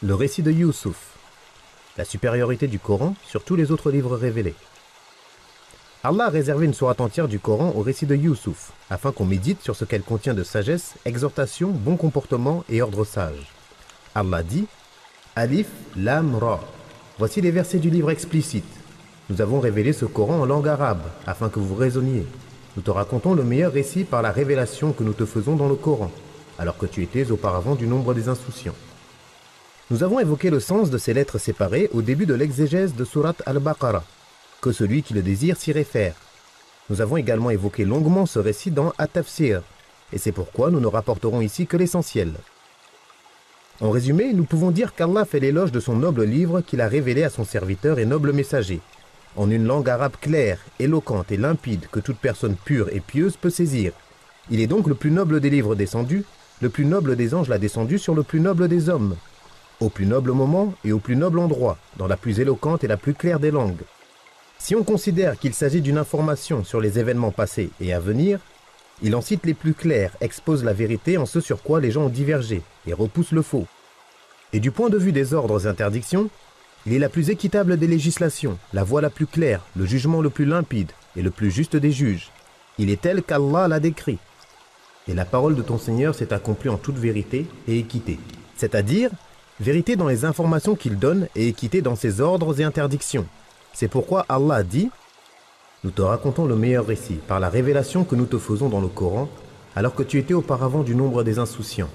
Le récit de Youssouf, la supériorité du Coran sur tous les autres livres révélés. Allah a réservé une sourate entière du Coran au récit de Youssouf, afin qu'on médite sur ce qu'elle contient de sagesse, exhortation, bon comportement et ordre sage. Allah dit « Alif, Lam, Ra » Voici les versets du livre explicite. Nous avons révélé ce Coran en langue arabe, afin que vous raisonniez. Nous te racontons le meilleur récit par la révélation que nous te faisons dans le Coran, alors que tu étais auparavant du nombre des insouciants. Nous avons évoqué le sens de ces lettres séparées au début de l'exégèse de Sourate Al-Baqarah, que celui qui le désire s'y réfère. Nous avons également évoqué longuement ce récit dans At-Tafsir, et c'est pourquoi nous ne rapporterons ici que l'essentiel. En résumé, nous pouvons dire qu'Allah fait l'éloge de son noble livre qu'il a révélé à son serviteur et noble messager, en une langue arabe claire, éloquente et limpide que toute personne pure et pieuse peut saisir. Il est donc le plus noble des livres descendus, le plus noble des anges l'a descendu sur le plus noble des hommes, au plus noble moment et au plus noble endroit, dans la plus éloquente et la plus claire des langues. Si on considère qu'il s'agit d'une information sur les événements passés et à venir, il en cite les plus clairs, expose la vérité en ce sur quoi les gens ont divergé et repousse le faux. Et du point de vue des ordres et interdictions, il est la plus équitable des législations, la voie la plus claire, le jugement le plus limpide et le plus juste des juges. Il est tel qu'Allah l'a décrit. Et la parole de ton Seigneur s'est accomplie en toute vérité et équité. C'est-à-dire, vérité dans les informations qu'il donne et équité dans ses ordres et interdictions. C'est pourquoi Allah dit « Nous te racontons le meilleur récit par la révélation que nous te faisons dans le Coran, alors que tu étais auparavant du nombre des insouciants.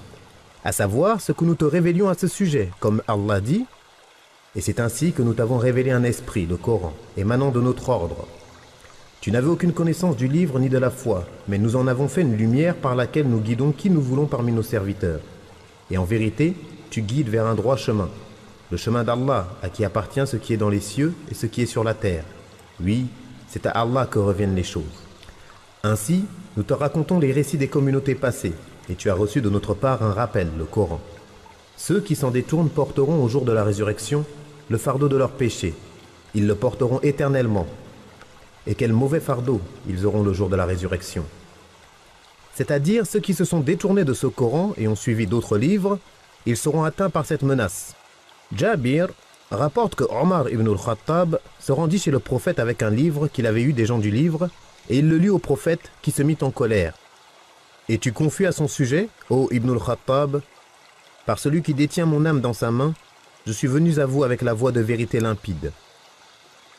À savoir ce que nous te révélions à ce sujet, comme Allah dit « Et c'est ainsi que nous t'avons révélé un esprit, le Coran, émanant de notre ordre. Tu n'avais aucune connaissance du livre ni de la foi, mais nous en avons fait une lumière par laquelle nous guidons qui nous voulons parmi nos serviteurs. Et en vérité, tu guides vers un droit chemin, le chemin d'Allah, à qui appartient ce qui est dans les cieux et ce qui est sur la terre. Oui, c'est à Allah que reviennent les choses. Ainsi, nous te racontons les récits des communautés passées, et tu as reçu de notre part un rappel, le Coran. Ceux qui s'en détournent porteront au jour de la résurrection le fardeau de leurs péchés. Ils le porteront éternellement. Et quel mauvais fardeau ils auront le jour de la résurrection. C'est-à-dire ceux qui se sont détournés de ce Coran et ont suivi d'autres livres, ils seront atteints par cette menace. Jabir rapporte que Omar ibn al-Khattab se rendit chez le prophète avec un livre qu'il avait eu des gens du livre, et il le lut au prophète qui se mit en colère. « Es-tu confus à son sujet, ô Ibn al-Khattab? Par celui qui détient mon âme dans sa main, je suis venu à vous avec la voix de vérité limpide.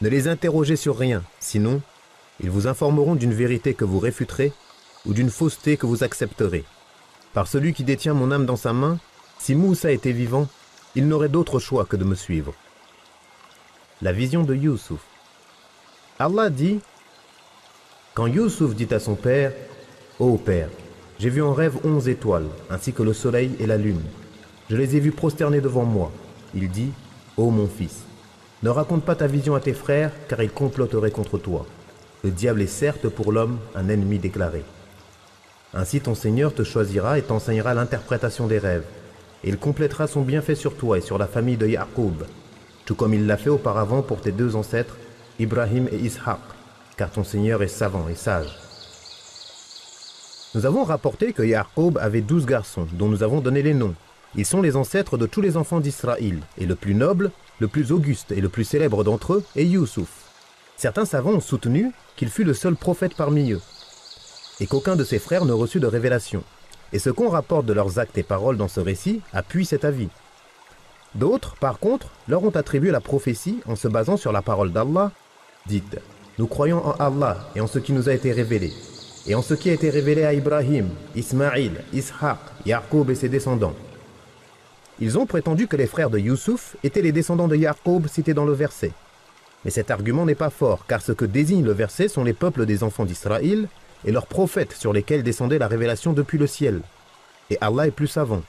Ne les interrogez sur rien, sinon, ils vous informeront d'une vérité que vous réfuterez ou d'une fausseté que vous accepterez. Par celui qui détient mon âme dans sa main, si Moussa était vivant, il n'aurait d'autre choix que de me suivre. » La vision de Youssouf. Allah dit « Quand Youssouf dit à son père, « Ô père, j'ai vu en rêve 11 étoiles, ainsi que le soleil et la lune. Je les ai vus prosternés devant moi. » Il dit, « Ô mon fils, ne raconte pas ta vision à tes frères, car ils comploteraient contre toi. Le diable est certes pour l'homme un ennemi déclaré. Ainsi ton Seigneur te choisira et t'enseignera l'interprétation des rêves. Et il complétera son bienfait sur toi et sur la famille de Ya'qub, tout comme il l'a fait auparavant pour tes deux ancêtres, Ibrahim et Ishaq, car ton Seigneur est savant et sage. » Nous avons rapporté que Ya'qub avait 12 garçons, dont nous avons donné les noms. Ils sont les ancêtres de tous les enfants d'Israël, et le plus noble, le plus auguste et le plus célèbre d'entre eux est Youssouf. Certains savants ont soutenu qu'il fut le seul prophète parmi eux, et qu'aucun de ses frères ne reçut de révélation. Et ce qu'on rapporte de leurs actes et paroles dans ce récit appuie cet avis. D'autres, par contre, leur ont attribué la prophétie en se basant sur la parole d'Allah. Dites, nous croyons en Allah et en ce qui nous a été révélé, et en ce qui a été révélé à Ibrahim, Ismaïl, Ishaq, Ya'qub et ses descendants. Ils ont prétendu que les frères de Youssouf étaient les descendants de Ya'qub cités dans le verset. Mais cet argument n'est pas fort, car ce que désigne le verset sont les peuples des enfants d'Israël et leurs prophètes sur lesquels descendait la révélation depuis le ciel. Et Allah est plus savant.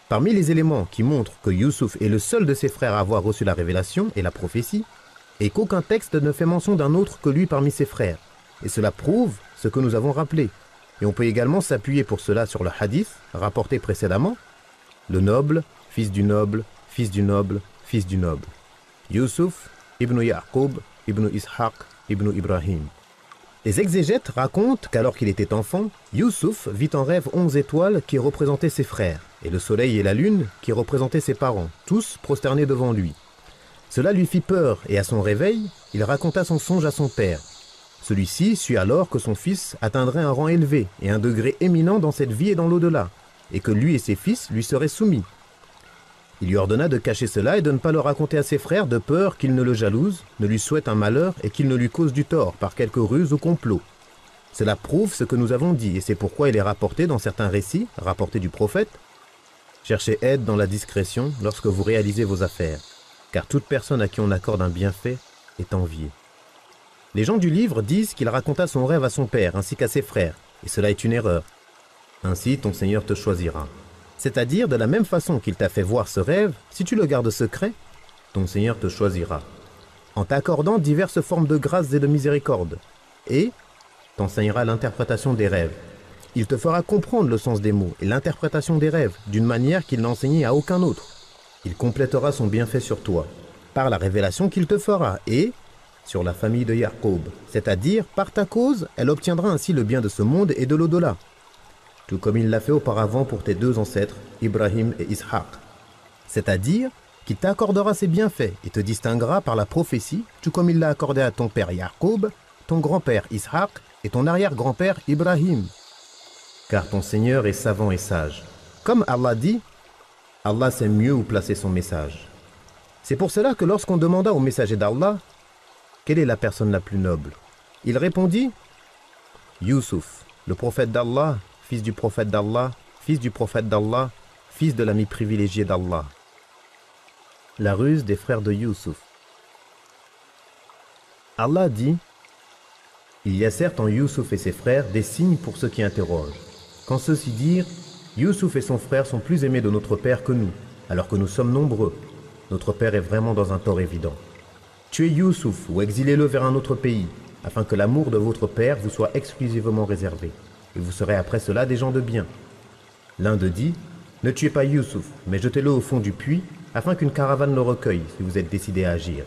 Parmi les éléments qui montrent que Youssouf est le seul de ses frères à avoir reçu la révélation et la prophétie, et qu'aucun texte ne fait mention d'un autre que lui parmi ses frères. Et cela prouve ce que nous avons rappelé. Et on peut également s'appuyer pour cela sur le hadith rapporté précédemment. Le noble, fils du noble, fils du noble, fils du noble. Youssouf, ibn Ya'qub, ibn Ishaq, ibn Ibrahim. Les exégètes racontent qu'alors qu'il était enfant, Youssouf vit en rêve 11 étoiles qui représentaient ses frères, et le soleil et la lune, qui représentaient ses parents, tous prosternés devant lui. Cela lui fit peur, et à son réveil, il raconta son songe à son père. Celui-ci sut alors que son fils atteindrait un rang élevé et un degré éminent dans cette vie et dans l'au-delà, et que lui et ses fils lui seraient soumis. Il lui ordonna de cacher cela et de ne pas le raconter à ses frères de peur qu'ils ne le jalousent, ne lui souhaitent un malheur et qu'ils ne lui causent du tort par quelque ruse ou complot. Cela prouve ce que nous avons dit et c'est pourquoi il est rapporté dans certains récits, rapportés du prophète. Cherchez aide dans la discrétion lorsque vous réalisez vos affaires, car toute personne à qui on accorde un bienfait est enviée. Les gens du livre disent qu'il raconta son rêve à son père ainsi qu'à ses frères, et cela est une erreur. Ainsi ton Seigneur te choisira. C'est-à-dire, de la même façon qu'il t'a fait voir ce rêve, si tu le gardes secret, ton Seigneur te choisira, en t'accordant diverses formes de grâce et de miséricorde, et t'enseignera l'interprétation des rêves. Il te fera comprendre le sens des mots et l'interprétation des rêves d'une manière qu'il n'a enseigné à aucun autre. Il complétera son bienfait sur toi, par la révélation qu'il te fera, et sur la famille de Yaqub, c'est-à-dire, par ta cause, elle obtiendra ainsi le bien de ce monde et de l'au-delà. Tout comme il l'a fait auparavant pour tes deux ancêtres, Ibrahim et Ishaq. C'est-à-dire qu'il t'accordera ses bienfaits et te distinguera par la prophétie, tout comme il l'a accordé à ton père Yaqub, ton grand-père Ishaq et ton arrière-grand-père Ibrahim. Car ton Seigneur est savant et sage. Comme Allah dit, Allah sait mieux où placer son message. C'est pour cela que lorsqu'on demanda au messager d'Allah, quelle est la personne la plus noble? Il répondit, Youssouf, le prophète d'Allah, fils du prophète d'Allah, fils du prophète d'Allah, fils de l'ami privilégié d'Allah. La ruse des frères de Youssouf. Allah dit, il y a certes en Youssouf et ses frères des signes pour ceux qui interrogent. Quand ceux-ci dirent, Youssouf et son frère sont plus aimés de notre père que nous, alors que nous sommes nombreux. Notre père est vraiment dans un tort évident. Tuez Youssouf ou exilez-le vers un autre pays, afin que l'amour de votre père vous soit exclusivement réservé, et vous serez après cela des gens de bien. L'un d'eux dit, ne tuez pas Youssouf, mais jetez-le au fond du puits, afin qu'une caravane le recueille si vous êtes décidé à agir.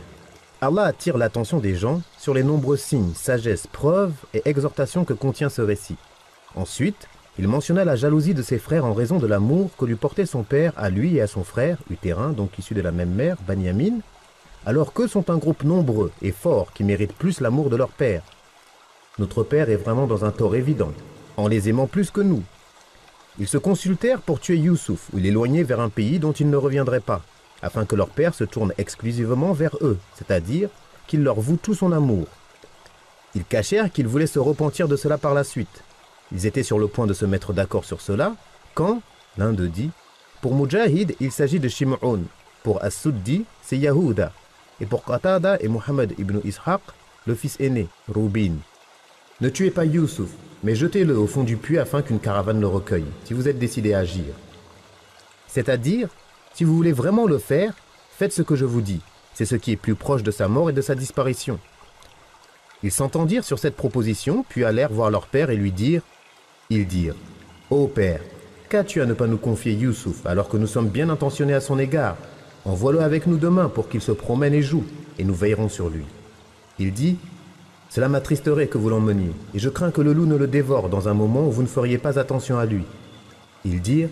Allah attire l'attention des gens sur les nombreux signes, sagesses, preuves et exhortations que contient ce récit. Ensuite, il mentionna la jalousie de ses frères en raison de l'amour que lui portait son père à lui et à son frère, utérin, donc issu de la même mère, Banyamin, alors qu'eux sont un groupe nombreux et fort qui méritent plus l'amour de leur père. Notre père est vraiment dans un tort évident, en les aimant plus que nous. Ils se consultèrent pour tuer Youssouf ou l'éloigner vers un pays dont il ne reviendrait pas, afin que leur père se tourne exclusivement vers eux, c'est-à-dire qu'il leur voue tout son amour. Ils cachèrent qu'ils voulaient se repentir de cela par la suite. Ils étaient sur le point de se mettre d'accord sur cela, quand l'un d'eux dit, pour Mujahid, il s'agit de Shim'un, pour As-Suddi, c'est Yahuda, et pour Qatada et Muhammad ibn Ishaq, le fils aîné, Rubin. Ne tuez pas Youssouf, mais jetez-le au fond du puits afin qu'une caravane le recueille, si vous êtes décidé à agir. C'est-à-dire, si vous voulez vraiment le faire, faites ce que je vous dis, c'est ce qui est plus proche de sa mort et de sa disparition. Ils s'entendirent sur cette proposition, puis allèrent voir leur père et lui dirent, ils dirent, ô père, qu'as-tu à ne pas nous confier Youssouf alors que nous sommes bien intentionnés à son égard? Envoie-le avec nous demain pour qu'il se promène et joue, et nous veillerons sur lui. Il dit, cela m'attristerait que vous l'emmeniez, et je crains que le loup ne le dévore dans un moment où vous ne feriez pas attention à lui. Ils dirent,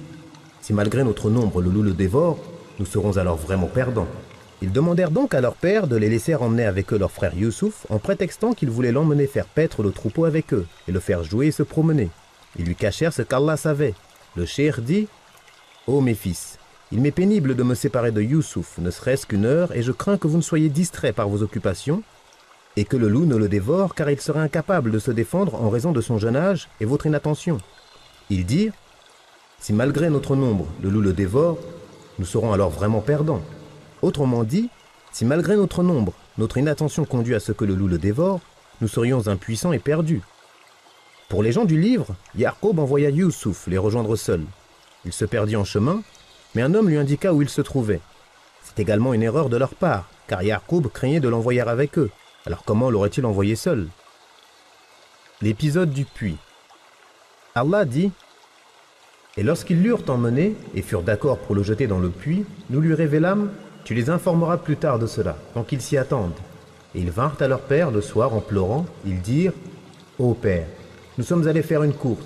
si malgré notre nombre le loup le dévore, nous serons alors vraiment perdants. Ils demandèrent donc à leur père de les laisser emmener avec eux leur frère Youssouf en prétextant qu'ils voulaient l'emmener faire paître le troupeau avec eux et le faire jouer et se promener. Ils lui cachèrent ce qu'Allah savait. Le cheikh dit, ô mes fils, il m'est pénible de me séparer de Youssouf, ne serait-ce qu'une heure, et je crains que vous ne soyez distraits par vos occupations, et que le loup ne le dévore, car il serait incapable de se défendre en raison de son jeune âge et votre inattention. Ils dirent, si malgré notre nombre, le loup le dévore, nous serons alors vraiment perdants. Autrement dit, si malgré notre nombre, notre inattention conduit à ce que le loup le dévore, nous serions impuissants et perdus. Pour les gens du livre, Yaqub envoya Youssouf les rejoindre seul. Il se perdit en chemin, mais un homme lui indiqua où il se trouvait. C'est également une erreur de leur part, car Yaqub craignait de l'envoyer avec eux. Alors comment l'aurait-il envoyé seul? L'épisode du puits. Allah dit, et lorsqu'ils l'eurent emmené et furent d'accord pour le jeter dans le puits, nous lui révélâmes, tu les informeras plus tard de cela, tant qu'ils s'y attendent. Et ils vinrent à leur père le soir en pleurant, ils dirent, ô père, nous sommes allés faire une course.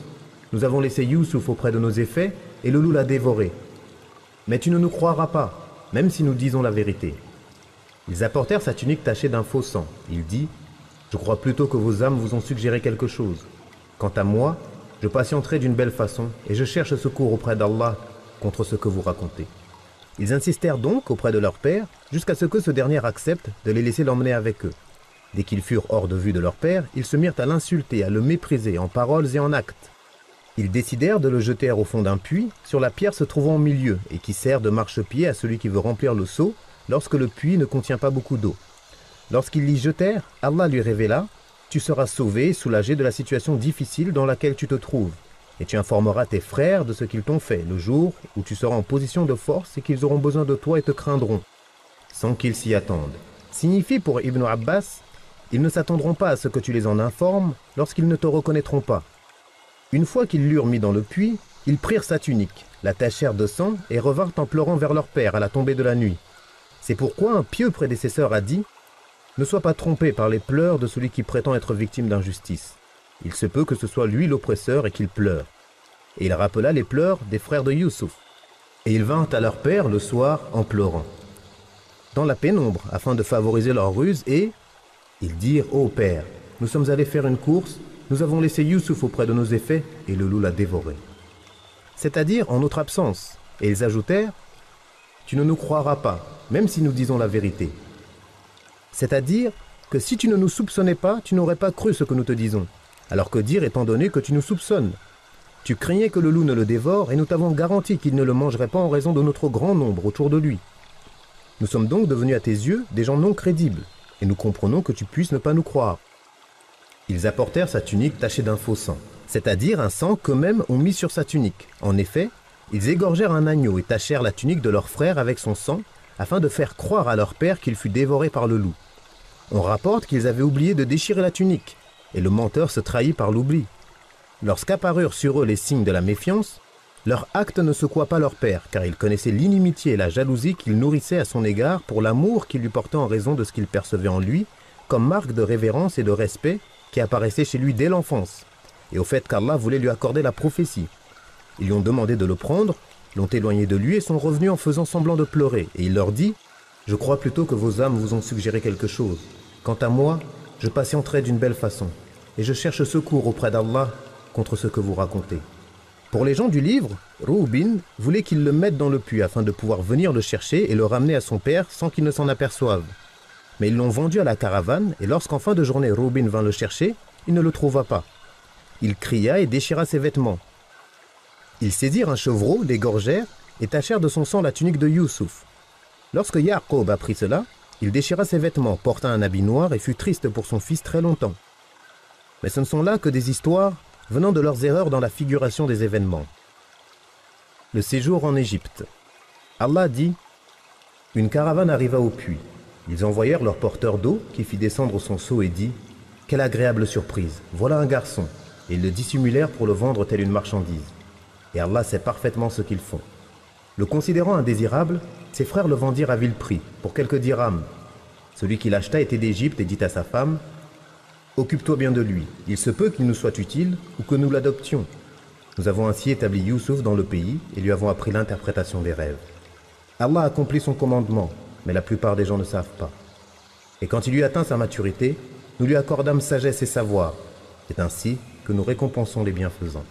Nous avons laissé Youssouf auprès de nos effets, et le loup l'a dévoré. Mais tu ne nous croiras pas, même si nous disons la vérité. » Ils apportèrent sa tunique tachée d'un faux sang. Il dit, « Je crois plutôt que vos âmes vous ont suggéré quelque chose. Quant à moi, je patienterai d'une belle façon et je cherche secours auprès d'Allah contre ce que vous racontez. » Ils insistèrent donc auprès de leur père jusqu'à ce que ce dernier accepte de les laisser l'emmener avec eux. Dès qu'ils furent hors de vue de leur père, ils se mirent à l'insulter, à le mépriser en paroles et en actes. Ils décidèrent de le jeter au fond d'un puits, sur la pierre se trouvant au milieu et qui sert de marchepied à celui qui veut remplir le seau lorsque le puits ne contient pas beaucoup d'eau. Lorsqu'ils l'y jetèrent, Allah lui révéla « Tu seras sauvé et soulagé de la situation difficile dans laquelle tu te trouves, et tu informeras tes frères de ce qu'ils t'ont fait le jour où tu seras en position de force et qu'ils auront besoin de toi et te craindront, sans qu'ils s'y attendent. » Signifie pour Ibn Abbas « Ils ne s'attendront pas à ce que tu les en informes lorsqu'ils ne te reconnaîtront pas. » Une fois qu'ils l'eurent mis dans le puits, ils prirent sa tunique, la tachèrent de sang et revinrent en pleurant vers leur père à la tombée de la nuit. C'est pourquoi un pieux prédécesseur a dit « Ne sois pas trompé par les pleurs de celui qui prétend être victime d'injustice. Il se peut que ce soit lui l'oppresseur et qu'il pleure. » Et il rappela les pleurs des frères de Youssouf. Et ils vinrent à leur père le soir en pleurant, dans la pénombre, afin de favoriser leur ruse, et ils dirent « Ô père, nous sommes allés faire une course, nous avons laissé Youssouf auprès de nos effets, et le loup l'a dévoré. » C'est-à-dire en notre absence. Et ils ajoutèrent « Tu ne nous croiras pas, même si nous disons la vérité. » C'est-à-dire que si tu ne nous soupçonnais pas, tu n'aurais pas cru ce que nous te disons. Alors que dire étant donné que tu nous soupçonnes. Tu craignais que le loup ne le dévore, et nous t'avons garanti qu'il ne le mangerait pas en raison de notre grand nombre autour de lui. Nous sommes donc devenus à tes yeux des gens non crédibles, et nous comprenons que tu puisses ne pas nous croire. Ils apportèrent sa tunique tachée d'un faux sang, c'est-à-dire un sang qu'eux-mêmes ont mis sur sa tunique. En effet, ils égorgèrent un agneau et tachèrent la tunique de leur frère avec son sang, afin de faire croire à leur père qu'il fut dévoré par le loup. On rapporte qu'ils avaient oublié de déchirer la tunique, et le menteur se trahit par l'oubli. Lorsqu'apparurent sur eux les signes de la méfiance, leur acte ne secoua pas leur père, car il connaissait l'inimitié et la jalousie qu'il nourrissait à son égard pour l'amour qu'il lui portait en raison de ce qu'il percevait en lui, comme marque de révérence et de respect qui apparaissait chez lui dès l'enfance, et au fait qu'Allah voulait lui accorder la prophétie. Ils lui ont demandé de le prendre, l'ont éloigné de lui et sont revenus en faisant semblant de pleurer, et il leur dit « Je crois plutôt que vos âmes vous ont suggéré quelque chose. Quant à moi, je patienterai d'une belle façon, et je cherche secours auprès d'Allah contre ce que vous racontez. » Pour les gens du livre, Roubin voulait qu'ils le mettent dans le puits afin de pouvoir venir le chercher et le ramener à son père sans qu'il ne s'en aperçoive. Mais ils l'ont vendu à la caravane, et lorsqu'en fin de journée Roubin vint le chercher, il ne le trouva pas. Il cria et déchira ses vêtements. Ils saisirent un chevreau, l'égorgèrent et tachèrent de son sang la tunique de Youssouf. Lorsque Ya'qub apprit cela, il déchira ses vêtements, porta un habit noir et fut triste pour son fils très longtemps. Mais ce ne sont là que des histoires venant de leurs erreurs dans la figuration des événements. Le séjour en Égypte. Allah dit « Une caravane arriva au puits. Ils envoyèrent leur porteur d'eau qui fit descendre son seau et dit « Quelle agréable surprise, voilà un garçon !» Et ils le dissimulèrent pour le vendre telle une marchandise. Et Allah sait parfaitement ce qu'ils font. Le considérant indésirable, ses frères le vendirent à vil prix, pour quelques dirhams. Celui qui l'acheta était d'Égypte et dit à sa femme « Occupe-toi bien de lui, il se peut qu'il nous soit utile ou que nous l'adoptions. » Nous avons ainsi établi Youssouf dans le pays et lui avons appris l'interprétation des rêves. Allah accomplit son commandement, mais la plupart des gens ne savent pas. Et quand il eut atteint sa maturité, nous lui accordâmes sagesse et savoir. C'est ainsi que nous récompensons les bienfaisants.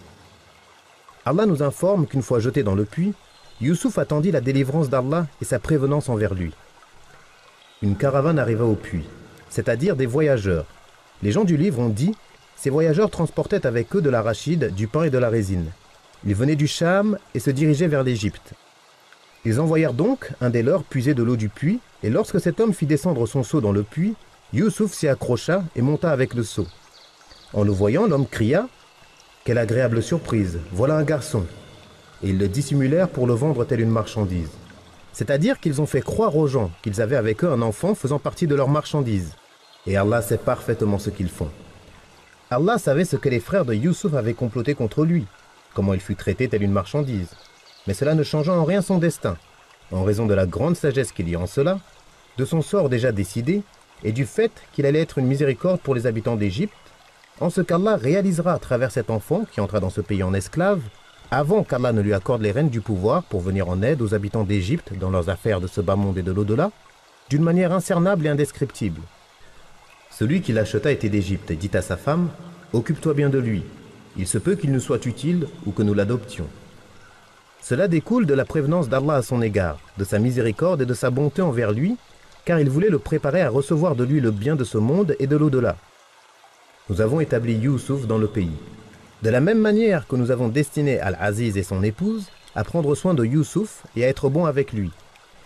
Allah nous informe qu'une fois jeté dans le puits, Youssouf attendit la délivrance d'Allah et sa prévenance envers lui. Une caravane arriva au puits, c'est-à-dire des voyageurs. Les gens du livre ont dit « Ces voyageurs transportaient avec eux de l'arachide, du pain et de la résine. Ils venaient du Cham et se dirigeaient vers l'Égypte. Ils envoyèrent donc un des leurs puiser de l'eau du puits, et lorsque cet homme fit descendre son seau dans le puits, Youssouf s'y accrocha et monta avec le seau. En le voyant, l'homme cria « Quelle agréable surprise, voilà un garçon !» Et ils le dissimulèrent pour le vendre telle une marchandise. C'est-à-dire qu'ils ont fait croire aux gens qu'ils avaient avec eux un enfant faisant partie de leur marchandise. Et Allah sait parfaitement ce qu'ils font. Allah savait ce que les frères de Youssouf avaient comploté contre lui, comment il fut traité telle une marchandise. Mais cela ne changea en rien son destin, en raison de la grande sagesse qu'il y a en cela, de son sort déjà décidé, et du fait qu'il allait être une miséricorde pour les habitants d'Égypte, en ce qu'Allah réalisera à travers cet enfant qui entra dans ce pays en esclave, avant qu'Allah ne lui accorde les rênes du pouvoir pour venir en aide aux habitants d'Égypte dans leurs affaires de ce bas monde et de l'au-delà, d'une manière incernable et indescriptible. Celui qui l'acheta était d'Égypte et dit à sa femme « Occupe-toi bien de lui, il se peut qu'il nous soit utile ou que nous l'adoptions. » Cela découle de la prévenance d'Allah à son égard, de sa miséricorde et de sa bonté envers lui, car il voulait le préparer à recevoir de lui le bien de ce monde et de l'au-delà. Nous avons établi Youssouf dans le pays. De la même manière que nous avons destiné Al-Aziz et son épouse à prendre soin de Youssouf et à être bons avec lui,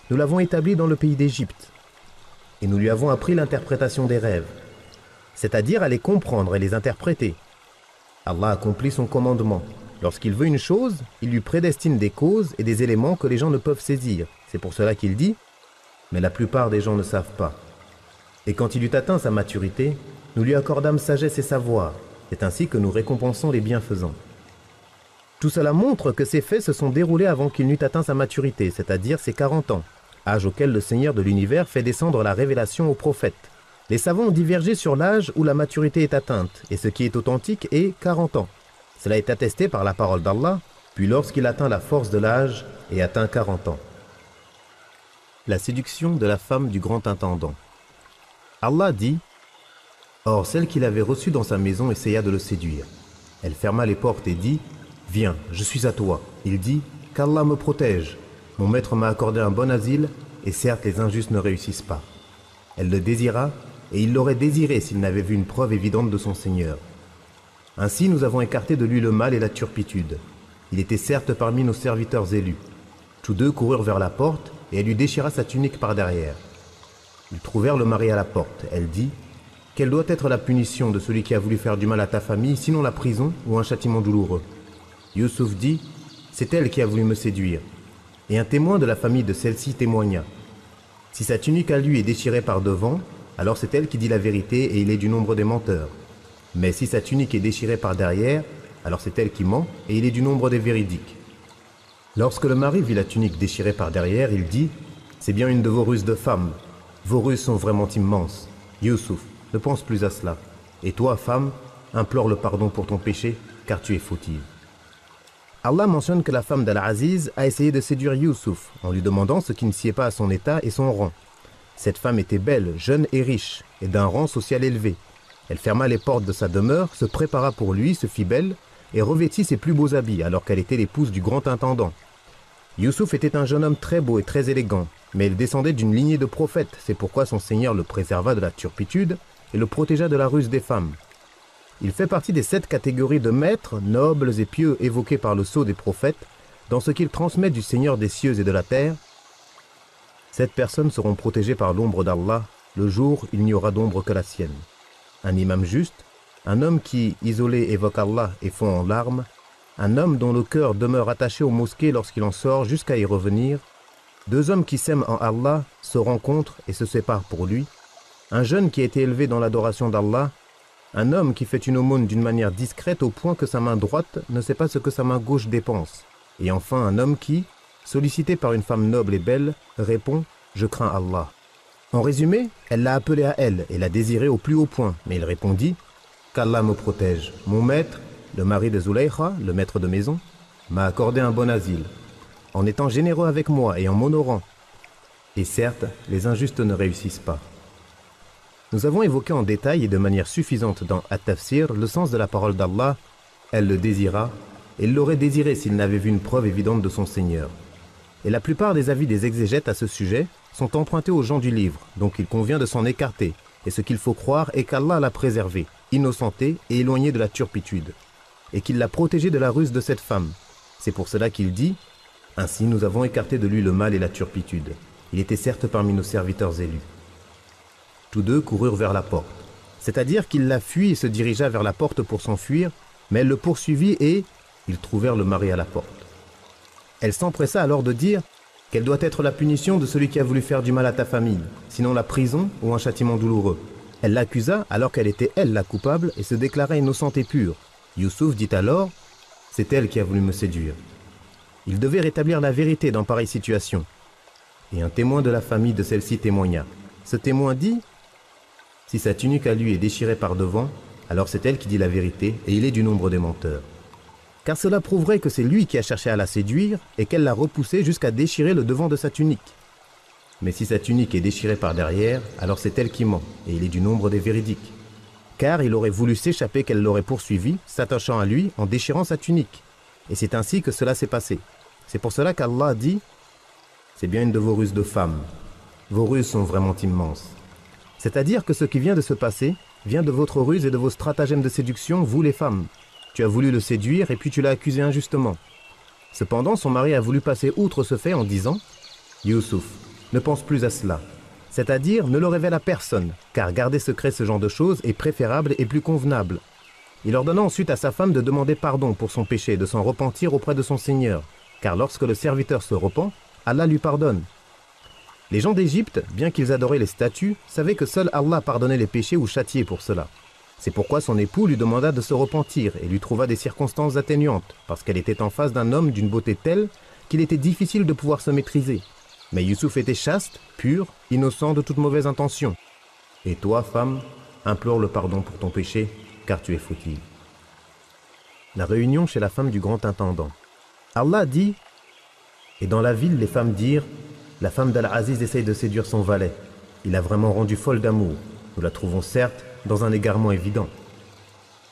nous l'avons établi dans le pays d'Égypte. Et nous lui avons appris l'interprétation des rêves, c'est-à-dire à les comprendre et les interpréter. Allah accomplit son commandement. Lorsqu'il veut une chose, il lui prédestine des causes et des éléments que les gens ne peuvent saisir. C'est pour cela qu'il dit « Mais la plupart des gens ne savent pas. » Et quand il eut atteint sa maturité, nous lui accordâmes sagesse et savoir. C'est ainsi que nous récompensons les bienfaisants. Tout cela montre que ces faits se sont déroulés avant qu'il n'eût atteint sa maturité, c'est-à-dire ses 40 ans, âge auquel le Seigneur de l'univers fait descendre la révélation aux prophètes. Les savants ont divergé sur l'âge où la maturité est atteinte, et ce qui est authentique est 40 ans. Cela est attesté par la parole d'Allah, puis lorsqu'il atteint la force de l'âge et atteint 40 ans. La séduction de la femme du grand intendant. Allah dit « Or, celle qu'il avait reçue dans sa maison essaya de le séduire. Elle ferma les portes et dit « Viens, je suis à toi. » Il dit « Qu'Allah me protège. Mon maître m'a accordé un bon asile, et certes les injustes ne réussissent pas. » Elle le désira, et il l'aurait désiré s'il n'avait vu une preuve évidente de son Seigneur. Ainsi nous avons écarté de lui le mal et la turpitude. Il était certes parmi nos serviteurs élus. Tous deux coururent vers la porte, et elle lui déchira sa tunique par derrière. Ils trouvèrent le mari à la porte. Elle dit « Quelle doit être la punition de celui qui a voulu faire du mal à ta famille, sinon la prison ou un châtiment douloureux ?» Youssouf dit « C'est elle qui a voulu me séduire. » Et un témoin de la famille de celle-ci témoigna. Si sa tunique à lui est déchirée par devant, alors c'est elle qui dit la vérité et il est du nombre des menteurs. Mais si sa tunique est déchirée par derrière, alors c'est elle qui ment et il est du nombre des véridiques. Lorsque le mari vit la tunique déchirée par derrière, il dit « C'est bien une de vos ruses de femme. Vos ruses sont vraiment immenses. Youssouf, ne pense plus à cela. Et toi, femme, implore le pardon pour ton péché, car tu es fautive. » Allah mentionne que la femme d'Al-Aziz a essayé de séduire Youssouf en lui demandant ce qui ne sied pas à son état et son rang. Cette femme était belle, jeune et riche, et d'un rang social élevé. Elle ferma les portes de sa demeure, se prépara pour lui, se fit belle, et revêtit ses plus beaux habits alors qu'elle était l'épouse du grand intendant. Youssouf était un jeune homme très beau et très élégant, mais il descendait d'une lignée de prophètes, c'est pourquoi son Seigneur le préserva de la turpitude et le protégea de la ruse des femmes. Il fait partie des 7 catégories de maîtres, nobles et pieux évoqués par le sceau des prophètes, dans ce qu'il transmet du Seigneur des cieux et de la terre. 7 personnes seront protégées par l'ombre d'Allah, le jour il n'y aura d'ombre que la sienne. Un imam juste, un homme qui, isolé, évoque Allah et fond en larmes, un homme dont le cœur demeure attaché aux mosquées lorsqu'il en sort jusqu'à y revenir, 2 hommes qui s'aiment en Allah, se rencontrent et se séparent pour lui, un jeune qui a été élevé dans l'adoration d'Allah, un homme qui fait une aumône d'une manière discrète au point que sa main droite ne sait pas ce que sa main gauche dépense, et enfin un homme qui, sollicité par une femme noble et belle, répond « Je crains Allah ». En résumé, elle l'a appelé à elle et l'a désiré au plus haut point, mais il répondit « Qu'Allah me protège. Mon maître, le mari de Zulaykha, le maître de maison, m'a accordé un bon asile, en étant généreux avec moi et en m'honorant. Et certes, les injustes ne réussissent pas. » Nous avons évoqué en détail et de manière suffisante dans At-Tafsir le sens de la parole d'Allah « Elle le désira, et il l'aurait désiré s'il n'avait vu une preuve évidente de son Seigneur. » Et la plupart des avis des exégètes à ce sujet sont empruntés aux gens du livre, donc il convient de s'en écarter, et ce qu'il faut croire est qu'Allah l'a préservé, innocenté et éloigné de la turpitude, et qu'il l'a protégé de la ruse de cette femme. C'est pour cela qu'il dit « Ainsi nous avons écarté de lui le mal et la turpitude. Il était certes parmi nos serviteurs élus. » Tous deux coururent vers la porte, c'est-à-dire qu'il la fuit et se dirigea vers la porte pour s'enfuir, mais elle le poursuivit et ils trouvèrent le mari à la porte. Elle s'empressa alors de dire « Quelle doit être la punition de celui qui a voulu faire du mal à ta famille, sinon la prison ou un châtiment douloureux ?» Elle l'accusa alors qu'elle était elle la coupable et se déclarait innocente et pure. Youssouf dit alors « C'est elle qui a voulu me séduire. » Il devait rétablir la vérité dans pareille situation. Et un témoin de la famille de celle-ci témoigna. Ce témoin dit « Si sa tunique à lui est déchirée par devant, alors c'est elle qui dit la vérité et il est du nombre des menteurs. » car cela prouverait que c'est lui qui a cherché à la séduire et qu'elle l'a repoussé jusqu'à déchirer le devant de sa tunique. Mais si sa tunique est déchirée par derrière, alors c'est elle qui ment, et il est du nombre des véridiques. Car il aurait voulu s'échapper qu'elle l'aurait poursuivi, s'attachant à lui en déchirant sa tunique. Et c'est ainsi que cela s'est passé. C'est pour cela qu'Allah dit « C'est bien une de vos ruses de femmes. Vos ruses sont vraiment immenses. » C'est-à-dire que ce qui vient de se passer vient de votre ruse et de vos stratagèmes de séduction, vous les femmes. Tu as voulu le séduire et puis tu l'as accusé injustement. Cependant, son mari a voulu passer outre ce fait en disant « Youssouf, ne pense plus à cela. » C'est-à-dire, ne le révèle à personne, car garder secret ce genre de choses est préférable et plus convenable. Il ordonna ensuite à sa femme de demander pardon pour son péché et de s'en repentir auprès de son Seigneur, car lorsque le serviteur se repent, Allah lui pardonne. Les gens d'Égypte, bien qu'ils adoraient les statues, savaient que seul Allah pardonnait les péchés ou châtiait pour cela. C'est pourquoi son époux lui demanda de se repentir et lui trouva des circonstances atténuantes, parce qu'elle était en face d'un homme d'une beauté telle qu'il était difficile de pouvoir se maîtriser. Mais Youssouf était chaste, pur, innocent de toute mauvaise intention. Et toi, femme, implore le pardon pour ton péché, car tu es fautive. La réunion chez la femme du grand intendant. Allah dit « Et dans la ville, les femmes dirent « La femme d'Al-Aziz essaye de séduire son valet. Il a vraiment rendu folle d'amour. Nous la trouvons certes dans un égarement évident. »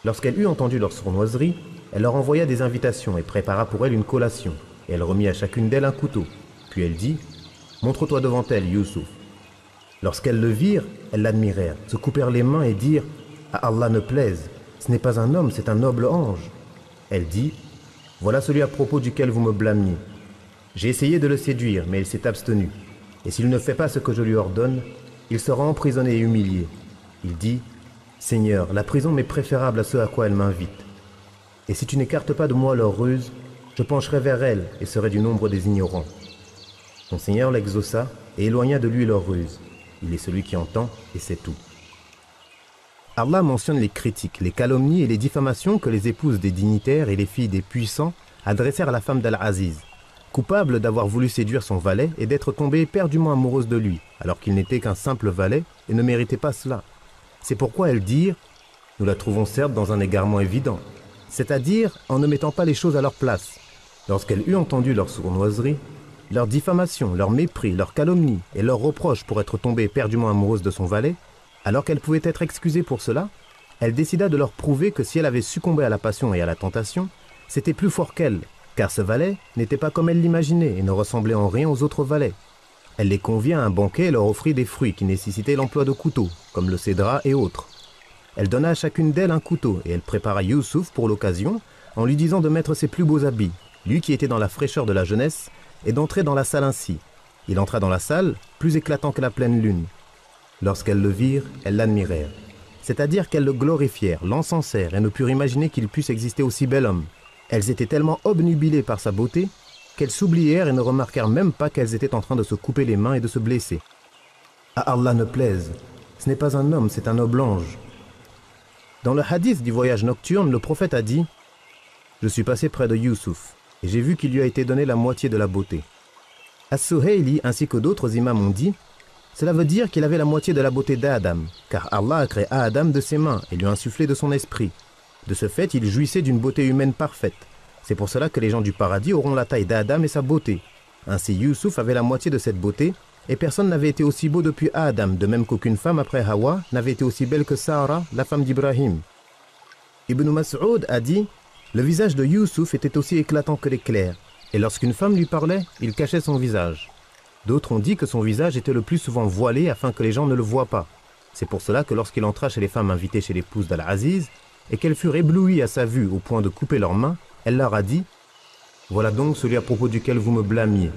Lorsqu'elle eut entendu leur sournoiserie, elle leur envoya des invitations et prépara pour elle une collation. Et elle remit à chacune d'elles un couteau. Puis elle dit « Montre-toi devant elle, Youssouf. » Lorsqu'elles le virent, elles l'admirèrent, se coupèrent les mains et dirent « À Allah ne plaise, ce n'est pas un homme, c'est un noble ange. » Elle dit « Voilà celui à propos duquel vous me blâmiez. J'ai essayé de le séduire, mais il s'est abstenu. Et s'il ne fait pas ce que je lui ordonne, il sera emprisonné et humilié. Il dit « Seigneur, la prison m'est préférable à ce à quoi elle m'invite. Et si tu n'écartes pas de moi leur ruse, je pencherai vers elle et serai du nombre des ignorants. » Son Seigneur l'exauça et éloigna de lui leur ruse. Il est celui qui entend et sait tout. Allah mentionne les critiques, les calomnies et les diffamations que les épouses des dignitaires et les filles des puissants adressèrent à la femme d'Al-Aziz, coupable d'avoir voulu séduire son valet et d'être tombée éperdument amoureuse de lui, alors qu'il n'était qu'un simple valet et ne méritait pas cela. C'est pourquoi elles dirent « Nous la trouvons certes dans un égarement évident », c'est-à-dire en ne mettant pas les choses à leur place. Lorsqu'elle eut entendu leur sournoiserie, leur diffamation, leur mépris, leur calomnie et leurs reproches pour être tombée éperdument amoureuse de son valet, alors qu'elle pouvait être excusée pour cela, elle décida de leur prouver que si elle avait succombé à la passion et à la tentation, c'était plus fort qu'elle, car ce valet n'était pas comme elle l'imaginait et ne ressemblait en rien aux autres valets. Elle les convia à un banquet et leur offrit des fruits qui nécessitaient l'emploi de couteaux, comme le cédra et autres. Elle donna à chacune d'elles un couteau et elle prépara Youssouf pour l'occasion en lui disant de mettre ses plus beaux habits, lui qui était dans la fraîcheur de la jeunesse, et d'entrer dans la salle ainsi. Il entra dans la salle, plus éclatant que la pleine lune. Lorsqu'elles le virent, elles l'admirèrent. C'est-à-dire qu'elles le glorifièrent, l'encensèrent et ne purent imaginer qu'il puisse exister aussi bel homme. Elles étaient tellement obnubilées par sa beauté qu'elles s'oublièrent et ne remarquèrent même pas qu'elles étaient en train de se couper les mains et de se blesser. À Allah ne plaise, ce n'est pas un homme, c'est un noble ange. Dans le hadith du voyage nocturne, le prophète a dit « Je suis passé près de Youssouf et j'ai vu qu'il lui a été donné la moitié de la beauté. » As-Suhayli ainsi que d'autres imams ont dit « Cela veut dire qu'il avait la moitié de la beauté d'Adam, car Allah a créé Adam de ses mains et lui a insufflé de son esprit. De ce fait, il jouissait d'une beauté humaine parfaite. C'est pour cela que les gens du paradis auront la taille d'Adam et sa beauté. Ainsi, Youssouf avait la moitié de cette beauté, et personne n'avait été aussi beau depuis Adam, de même qu'aucune femme après Hawa n'avait été aussi belle que Sarah, la femme d'Ibrahim. » Ibn Mas'ud a dit « Le visage de Youssouf était aussi éclatant que l'éclair, et lorsqu'une femme lui parlait, il cachait son visage. D'autres ont dit que son visage était le plus souvent voilé afin que les gens ne le voient pas. C'est pour cela que lorsqu'il entra chez les femmes invitées chez l'épouse d'Al-Aziz, et qu'elles furent éblouies à sa vue au point de couper leurs mains, elle leur a dit « Voilà donc celui à propos duquel vous me blâmiez. »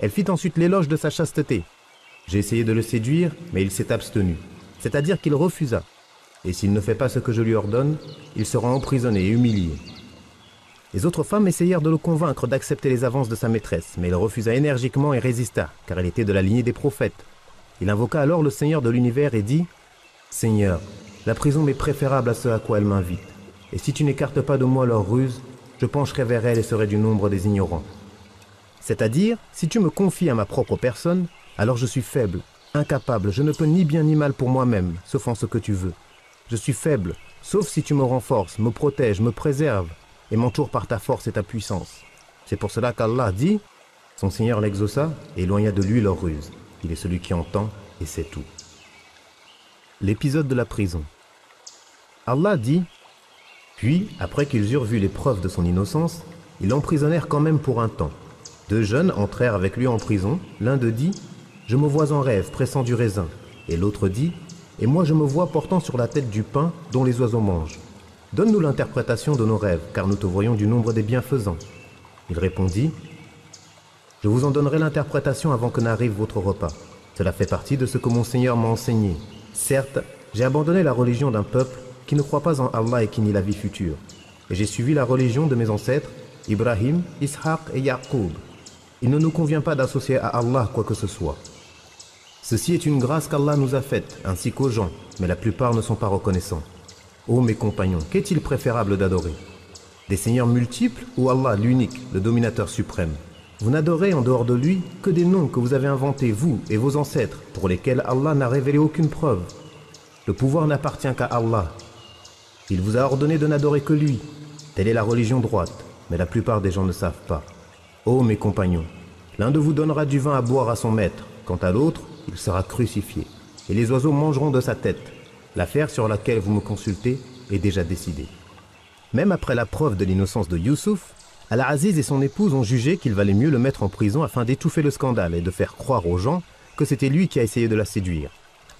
Elle fit ensuite l'éloge de sa chasteté. J'ai essayé de le séduire, mais il s'est abstenu. C'est-à-dire qu'il refusa. Et s'il ne fait pas ce que je lui ordonne, il sera emprisonné et humilié. Les autres femmes essayèrent de le convaincre d'accepter les avances de sa maîtresse, mais il refusa énergiquement et résista, car elle était de la lignée des prophètes. Il invoqua alors le Seigneur de l'univers et dit « Seigneur, la prison m'est préférable à ce à quoi elle m'invite. Et si tu n'écartes pas de moi leur ruse, je pencherai vers elle et serai du nombre des ignorants. C'est-à-dire, si tu me confies à ma propre personne, alors je suis faible, incapable, je ne peux ni bien ni mal pour moi-même, sauf en ce que tu veux. Je suis faible, sauf si tu me renforces, me protèges, me préserves, et m'entoure par ta force et ta puissance. C'est pour cela qu'Allah dit, son Seigneur l'exauça et éloigna de lui leur ruse. Il est celui qui entend et sait tout. L'épisode de la prison. Allah dit, puis, après qu'ils eurent vu les preuves de son innocence, ils l'emprisonnèrent quand même pour un temps. 2 jeunes entrèrent avec lui en prison. L'un d'eux dit, « Je me vois en rêve, pressant du raisin. » Et l'autre dit, « Et moi je me vois portant sur la tête du pain dont les oiseaux mangent. Donne-nous l'interprétation de nos rêves, car nous te voyons du nombre des bienfaisants. » Il répondit, « Je vous en donnerai l'interprétation avant que n'arrive votre repas. Cela fait partie de ce que mon Seigneur m'a enseigné. Certes, j'ai abandonné la religion d'un peuple qui ne croit pas en Allah et qui nie la vie future. Et j'ai suivi la religion de mes ancêtres, Ibrahim, Ishaq et Yaqub. Il ne nous convient pas d'associer à Allah quoi que ce soit. Ceci est une grâce qu'Allah nous a faite, ainsi qu'aux gens, mais la plupart ne sont pas reconnaissants. Ô mes compagnons, qu'est-il préférable d'adorer? Des seigneurs multiples ou Allah l'unique, le dominateur suprême? Vous n'adorez en dehors de lui que des noms que vous avez inventés, vous et vos ancêtres, pour lesquels Allah n'a révélé aucune preuve. Le pouvoir n'appartient qu'à Allah. Il vous a ordonné de n'adorer que lui. Telle est la religion droite, mais la plupart des gens ne savent pas. Ô mes compagnons, l'un de vous donnera du vin à boire à son maître, quant à l'autre, il sera crucifié, et les oiseaux mangeront de sa tête. L'affaire sur laquelle vous me consultez est déjà décidée. Même après la preuve de l'innocence de Youssouf, Al-Aziz et son épouse ont jugé qu'il valait mieux le mettre en prison afin d'étouffer le scandale et de faire croire aux gens que c'était lui qui a essayé de la séduire.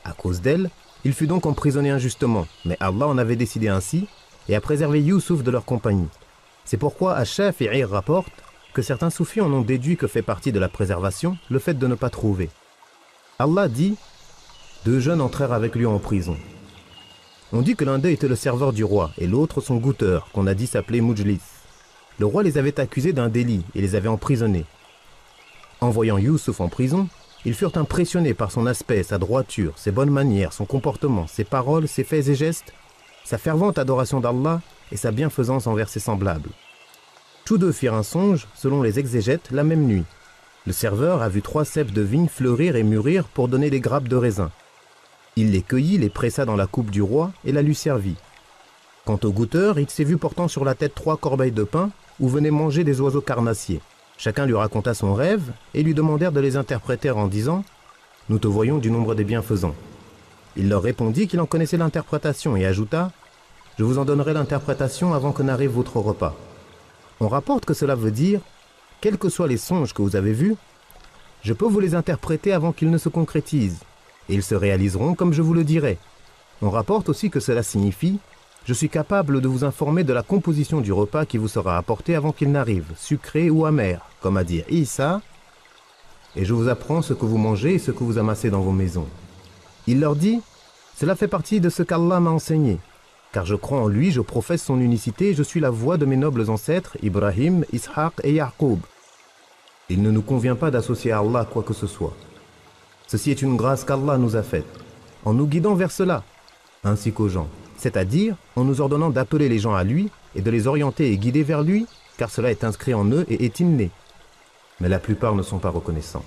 À cause d'elle, il fut donc emprisonné injustement, mais Allah en avait décidé ainsi et a préservé Youssouf de leur compagnie. C'est pourquoi Ash-Shafi'i rapporte que certains soufis en ont déduit que fait partie de la préservation le fait de ne pas trouver. Allah dit, 2 jeunes entrèrent avec lui en prison. On dit que l'un d'eux était le serveur du roi et l'autre son goûteur, qu'on a dit s'appeler Mujlis. Le roi les avait accusés d'un délit et les avait emprisonnés. En voyant Youssouf en prison, ils furent impressionnés par son aspect, sa droiture, ses bonnes manières, son comportement, ses paroles, ses faits et gestes, sa fervente adoration d'Allah et sa bienfaisance envers ses semblables. Tous 2 firent un songe, selon les exégètes, la même nuit. Le serveur a vu 3 ceps de vigne fleurir et mûrir pour donner des grappes de raisin. Il les cueillit, les pressa dans la coupe du roi et la lui servit. Quant au goûteur, il s'est vu portant sur la tête 3 corbeilles de pain où venaient manger des oiseaux carnassiers. Chacun lui raconta son rêve et lui demandèrent de les interpréter en disant « Nous te voyons du nombre des bienfaisants ». Il leur répondit qu'il en connaissait l'interprétation et ajouta « Je vous en donnerai l'interprétation avant que n'arrive votre repas ». On rapporte que cela veut dire « Quels que soient les songes que vous avez vus, je peux vous les interpréter avant qu'ils ne se concrétisent, et ils se réaliseront comme je vous le dirai. » On rapporte aussi que cela signifie « Je suis capable de vous informer de la composition du repas qui vous sera apporté avant qu'il n'arrive, sucré ou amer, comme à dire Isa, et je vous apprends ce que vous mangez et ce que vous amassez dans vos maisons. » Il leur dit « Cela fait partie de ce qu'Allah m'a enseigné, car je crois en lui, je professe son unicité et je suis la voix de mes nobles ancêtres, Ibrahim, Ishaq et Yaqub. Il ne nous convient pas d'associer à Allah quoi que ce soit. Ceci est une grâce qu'Allah nous a faite, en nous guidant vers cela, ainsi qu'aux gens. C'est-à-dire en nous ordonnant d'appeler les gens à lui et de les orienter et guider vers lui, car cela est inscrit en eux et est inné. Mais la plupart ne sont pas reconnaissants.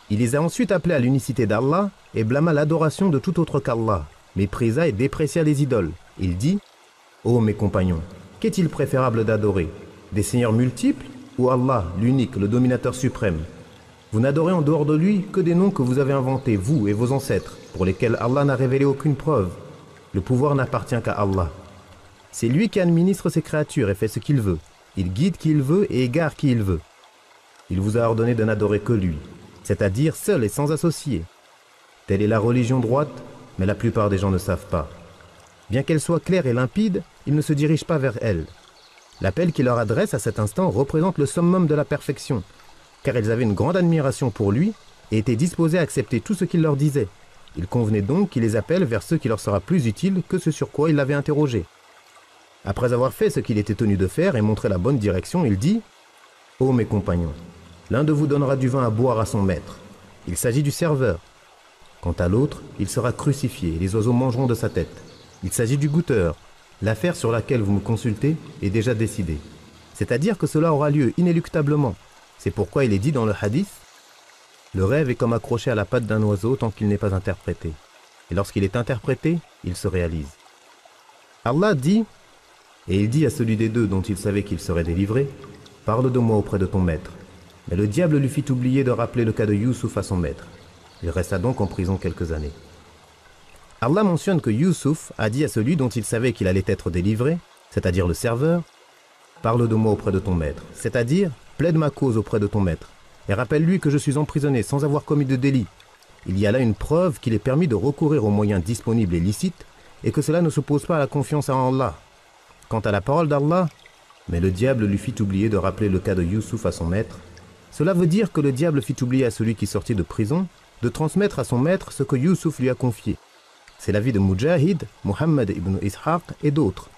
Il les a ensuite appelés à l'unicité d'Allah et blâma l'adoration de tout autre qu'Allah, méprisa et déprécia les idoles. Il dit « Ô mes compagnons, qu'est-il préférable d'adorer? Des seigneurs multiples ou Allah, l'unique, le dominateur suprême? Vous n'adorez en dehors de lui que des noms que vous avez inventés, vous et vos ancêtres, pour lesquels Allah n'a révélé aucune preuve. Le pouvoir n'appartient qu'à Allah. C'est lui qui administre ses créatures et fait ce qu'il veut. Il guide qui il veut et égare qui il veut. Il vous a ordonné de n'adorer que lui, c'est-à-dire seul et sans associé. Telle est la religion droite, mais la plupart des gens ne savent pas. Bien qu'elle soit claire et limpide, ils ne se dirigent pas vers elle. L'appel qu'il leur adresse à cet instant représente le summum de la perfection, car ils avaient une grande admiration pour lui et étaient disposés à accepter tout ce qu'il leur disait. Il convenait donc qu'il les appelle vers ce qui leur sera plus utile que ce sur quoi il l'avait interrogé. Après avoir fait ce qu'il était tenu de faire et montré la bonne direction, il dit « Ô mes compagnons, l'un de vous donnera du vin à boire à son maître. Il s'agit du serveur. Quant à l'autre, il sera crucifié et les oiseaux mangeront de sa tête. Il s'agit du goûteur. L'affaire sur laquelle vous me consultez est déjà décidée. C'est-à-dire que cela aura lieu inéluctablement. C'est pourquoi il est dit dans le hadith « Le rêve est comme accroché à la patte d'un oiseau tant qu'il n'est pas interprété. Et lorsqu'il est interprété, il se réalise. » Allah dit Et il dit à celui des deux dont il savait qu'il serait délivré, « Parle de moi auprès de ton maître. » Mais le diable lui fit oublier de rappeler le cas de Youssouf à son maître. Il resta donc en prison quelques années. Allah mentionne que Youssouf a dit à celui dont il savait qu'il allait être délivré, c'est-à-dire le serveur, « Parle de moi auprès de ton maître, c'est-à-dire plaide ma cause auprès de ton maître, et rappelle-lui que je suis emprisonné sans avoir commis de délit. Il y a là une preuve qu'il est permis de recourir aux moyens disponibles et licites, et que cela ne s'oppose pas à la confiance en Allah. Quant à la parole d'Allah, mais le diable lui fit oublier de rappeler le cas de Youssouf à son maître. Cela veut dire que le diable fit oublier à celui qui sortit de prison de transmettre à son maître ce que Youssouf lui a confié. C'est l'avis de Mujahid, Muhammad ibn Ishaq et d'autres.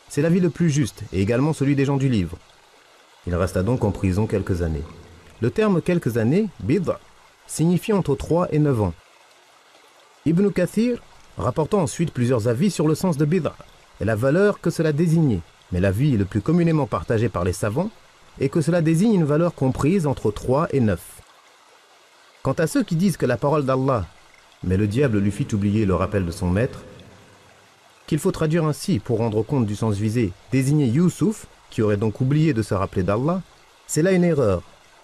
C'est l'avis le plus juste et également celui des gens du livre. Il resta donc en prison quelques années. Le terme quelques années, bid'a, signifie entre 3 et 9 ans. Ibn Kathir rapportant ensuite plusieurs avis sur le sens de bid'a et la valeur que cela désignait, mais l'avis le plus communément partagé par les savants est que cela désigne une valeur comprise entre 3 et 9. Quant à ceux qui disent que la parole d'Allah, mais le diable lui fit oublier le rappel de son maître, qu'il faut traduire ainsi pour rendre compte du sens visé, désigner Youssouf, qui aurait donc oublié de se rappeler d'Allah, c'est là une erreur,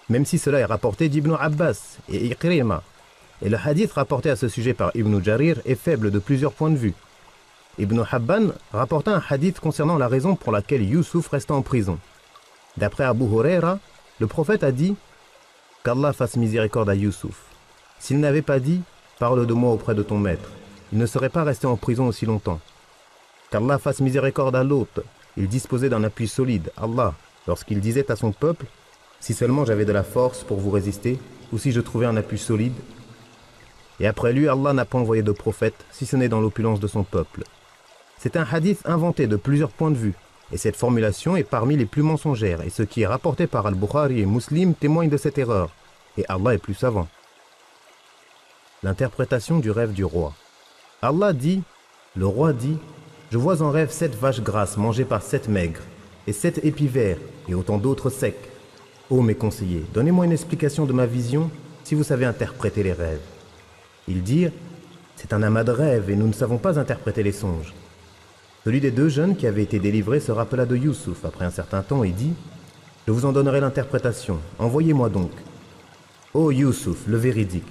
même si cela est rapporté d'Ibn Abbas et Ikrima, et le hadith rapporté à ce sujet par Ibn Jarir est faible de plusieurs points de vue. Ibn Habban rapporta un hadith concernant la raison pour laquelle Youssouf resta en prison. D'après Abu Huraira, le prophète a dit « Qu'Allah fasse miséricorde à Youssouf. S'il n'avait pas dit « Parle de moi auprès de ton maître », il ne serait pas resté en prison aussi longtemps. Qu'Allah fasse miséricorde à Lot. Il disposait d'un appui solide, Allah, lorsqu'il disait à son peuple « Si seulement j'avais de la force pour vous résister, ou si je trouvais un appui solide. » Et après lui, Allah n'a pas envoyé de prophète, si ce n'est dans l'opulence de son peuple. C'est un hadith inventé de plusieurs points de vue, et cette formulation est parmi les plus mensongères, et ce qui est rapporté par Al-Bukhari et Muslim témoigne de cette erreur, et Allah est plus savant. L'interprétation du rêve du roi. Allah dit, le roi dit, « Je vois en rêve 7 vaches grasses mangées par 7 maigres, et 7 épis verts, et autant d'autres secs. Ô mes conseillers, donnez-moi une explication de ma vision, si vous savez interpréter les rêves. » Ils dirent, « C'est un amas de rêves, et nous ne savons pas interpréter les songes. » Celui des 2 jeunes qui avaient été délivrés se rappela de Youssouf après un certain temps et dit « Je vous en donnerai l'interprétation, envoyez-moi donc. » « Ô Youssouf, le véridique,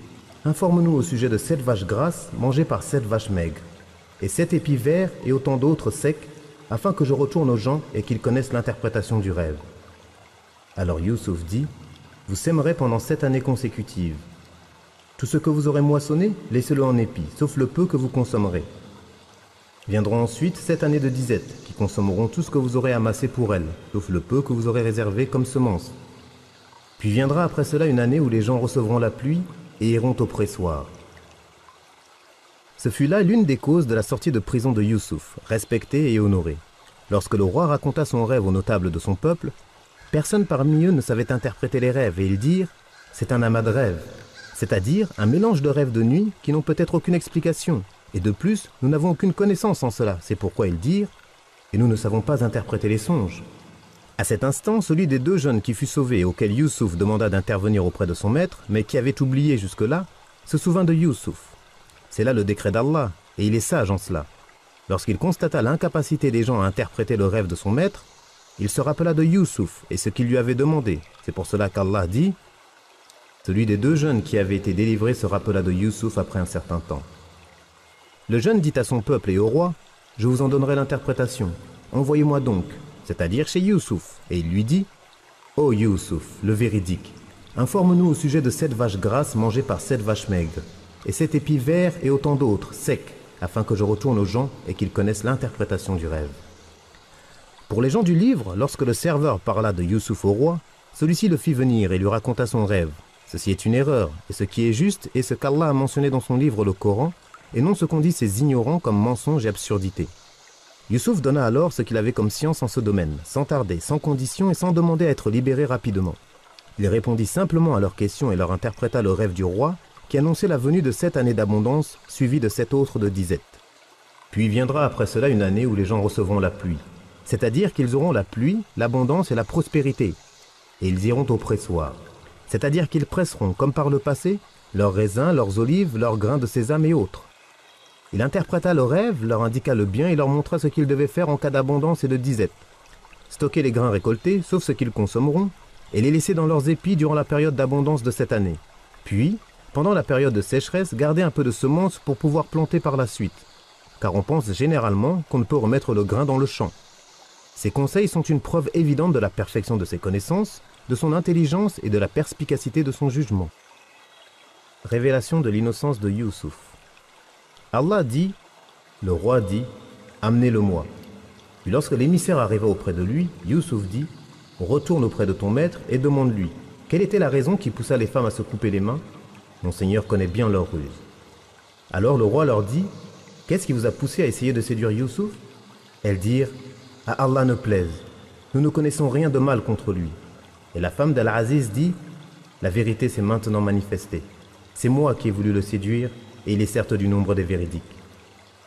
informe-nous au sujet de 7 vaches grasses mangées par 7 vaches maigres, et 7 épis verts et autant d'autres secs, afin que je retourne aux gens et qu'ils connaissent l'interprétation du rêve. » Alors Youssouf dit « Vous sèmerez pendant 7 années consécutives. Tout ce que vous aurez moissonné, laissez-le en épis, sauf le peu que vous consommerez. Viendront ensuite 7 années de disette, qui consommeront tout ce que vous aurez amassé pour elles, sauf le peu que vous aurez réservé comme semence. Puis viendra après cela une année où les gens recevront la pluie et iront au pressoir. » Ce fut là l'une des causes de la sortie de prison de Youssouf, respecté et honoré. Lorsque le roi raconta son rêve aux notables de son peuple, personne parmi eux ne savait interpréter les rêves et ils dirent « C'est un amas de rêves », c'est-à-dire un mélange de rêves de nuit qui n'ont peut-être aucune explication. Et de plus, nous n'avons aucune connaissance en cela, c'est pourquoi ils dirent « Et nous ne savons pas interpréter les songes. » À cet instant, celui des 2 jeunes qui fut sauvé et auquel Youssouf demanda d'intervenir auprès de son maître, mais qui avait oublié jusque-là, se souvint de Youssouf. C'est là le décret d'Allah, et il est sage en cela. Lorsqu'il constata l'incapacité des gens à interpréter le rêve de son maître, il se rappela de Youssouf et ce qu'il lui avait demandé. C'est pour cela qu'Allah dit « Celui des 2 jeunes qui avaient été délivrés se rappela de Youssouf après un certain temps. » Le jeune dit à son peuple et au roi « Je vous en donnerai l'interprétation. Envoyez-moi donc, c'est-à-dire chez Youssouf. » Et il lui dit « Ô Youssouf, le véridique, informe-nous au sujet de 7 vaches grasses mangées par 7 vaches maigres, et 7 épis verts et autant d'autres, secs, afin que je retourne aux gens et qu'ils connaissent l'interprétation du rêve. » Pour les gens du livre, lorsque le serveur parla de Youssouf au roi, celui-ci le fit venir et lui raconta son rêve. Ceci est une erreur, et ce qui est juste est ce qu'Allah a mentionné dans son livre le Coran, et non ce qu'ont dit ces ignorants comme mensonge et absurdité. Youssouf donna alors ce qu'il avait comme science en ce domaine, sans tarder, sans condition et sans demander à être libéré rapidement. Il répondit simplement à leurs questions et leur interpréta le rêve du roi, qui annonçait la venue de 7 années d'abondance, suivie de 7 autres de disette. Puis viendra après cela une année où les gens recevront la pluie, c'est-à-dire qu'ils auront la pluie, l'abondance et la prospérité, et ils iront au pressoir, c'est-à-dire qu'ils presseront, comme par le passé, leurs raisins, leurs olives, leurs grains de sésame et autres. Il interpréta le rêve, leur indiqua le bien et leur montra ce qu'ils devaient faire en cas d'abondance et de disette, stocker les grains récoltés, sauf ceux qu'ils consommeront, et les laisser dans leurs épis durant la période d'abondance de cette année. Puis, pendant la période de sécheresse, garder un peu de semences pour pouvoir planter par la suite, car on pense généralement qu'on ne peut remettre le grain dans le champ. Ces conseils sont une preuve évidente de la perfection de ses connaissances, de son intelligence et de la perspicacité de son jugement. Révélation de l'innocence de Youssouf. Allah dit, le roi dit, amenez-le-moi. Puis lorsque l'émissaire arriva auprès de lui, Youssouf dit, retourne auprès de ton maître et demande-lui, quelle était la raison qui poussa les femmes à se couper les mains? Mon Seigneur connaît bien leur ruse. Alors le roi leur dit, qu'est-ce qui vous a poussé à essayer de séduire Youssouf? Elles dirent, à Allah ne plaise, nous ne connaissons rien de mal contre lui. Et la femme d'Al-Aziz dit, la vérité s'est maintenant manifestée. C'est moi qui ai voulu le séduire, et il est certes du nombre des véridiques.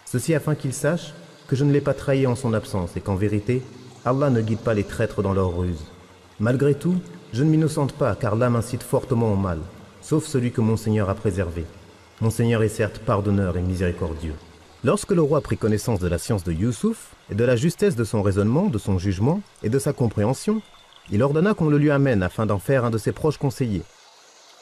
Ceci afin qu'il sache que je ne l'ai pas trahi en son absence, et qu'en vérité, Allah ne guide pas les traîtres dans leur ruse. Malgré tout, je ne m'innocente pas, car l'âme incite fortement au mal, sauf celui que mon Seigneur a préservé. Mon Seigneur est certes pardonneur et miséricordieux. Lorsque le roi prit connaissance de la science de Youssouf, et de la justesse de son raisonnement, de son jugement, et de sa compréhension, il ordonna qu'on le lui amène afin d'en faire un de ses proches conseillers.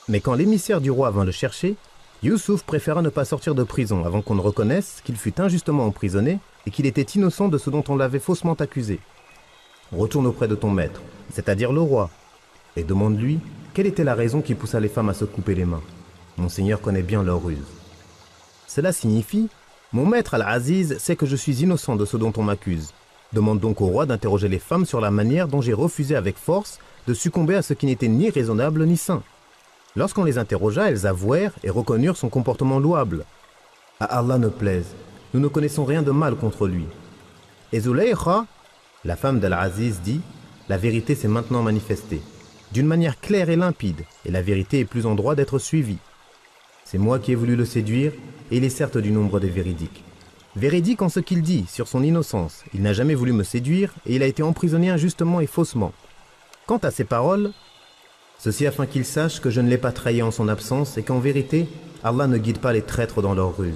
Mais quand l'émissaire du roi vint le chercher, Youssouf préféra ne pas sortir de prison avant qu'on ne reconnaisse qu'il fut injustement emprisonné et qu'il était innocent de ce dont on l'avait faussement accusé. Retourne auprès de ton maître, c'est-à-dire le roi, et demande-lui quelle était la raison qui poussa les femmes à se couper les mains. Mon Seigneur connaît bien leur ruse. Cela signifie, mon maître Al-Aziz sait que je suis innocent de ce dont on m'accuse. Demande donc au roi d'interroger les femmes sur la manière dont j'ai refusé avec force de succomber à ce qui n'était ni raisonnable ni sain. Lorsqu'on les interrogea, elles avouèrent et reconnurent son comportement louable. À Allah ne plaise, nous ne connaissons rien de mal contre lui. Et Zulaykha, la femme d'Al-Aziz, dit, la vérité s'est maintenant manifestée, d'une manière claire et limpide, et la vérité est plus en droit d'être suivie. C'est moi qui ai voulu le séduire, et il est certes du nombre des véridiques. Véridique en ce qu'il dit sur son innocence, il n'a jamais voulu me séduire, et il a été emprisonné injustement et faussement. Quant à ses paroles, ceci afin qu'il sache que je ne l'ai pas trahi en son absence, et qu'en vérité, Allah ne guide pas les traîtres dans leur ruse.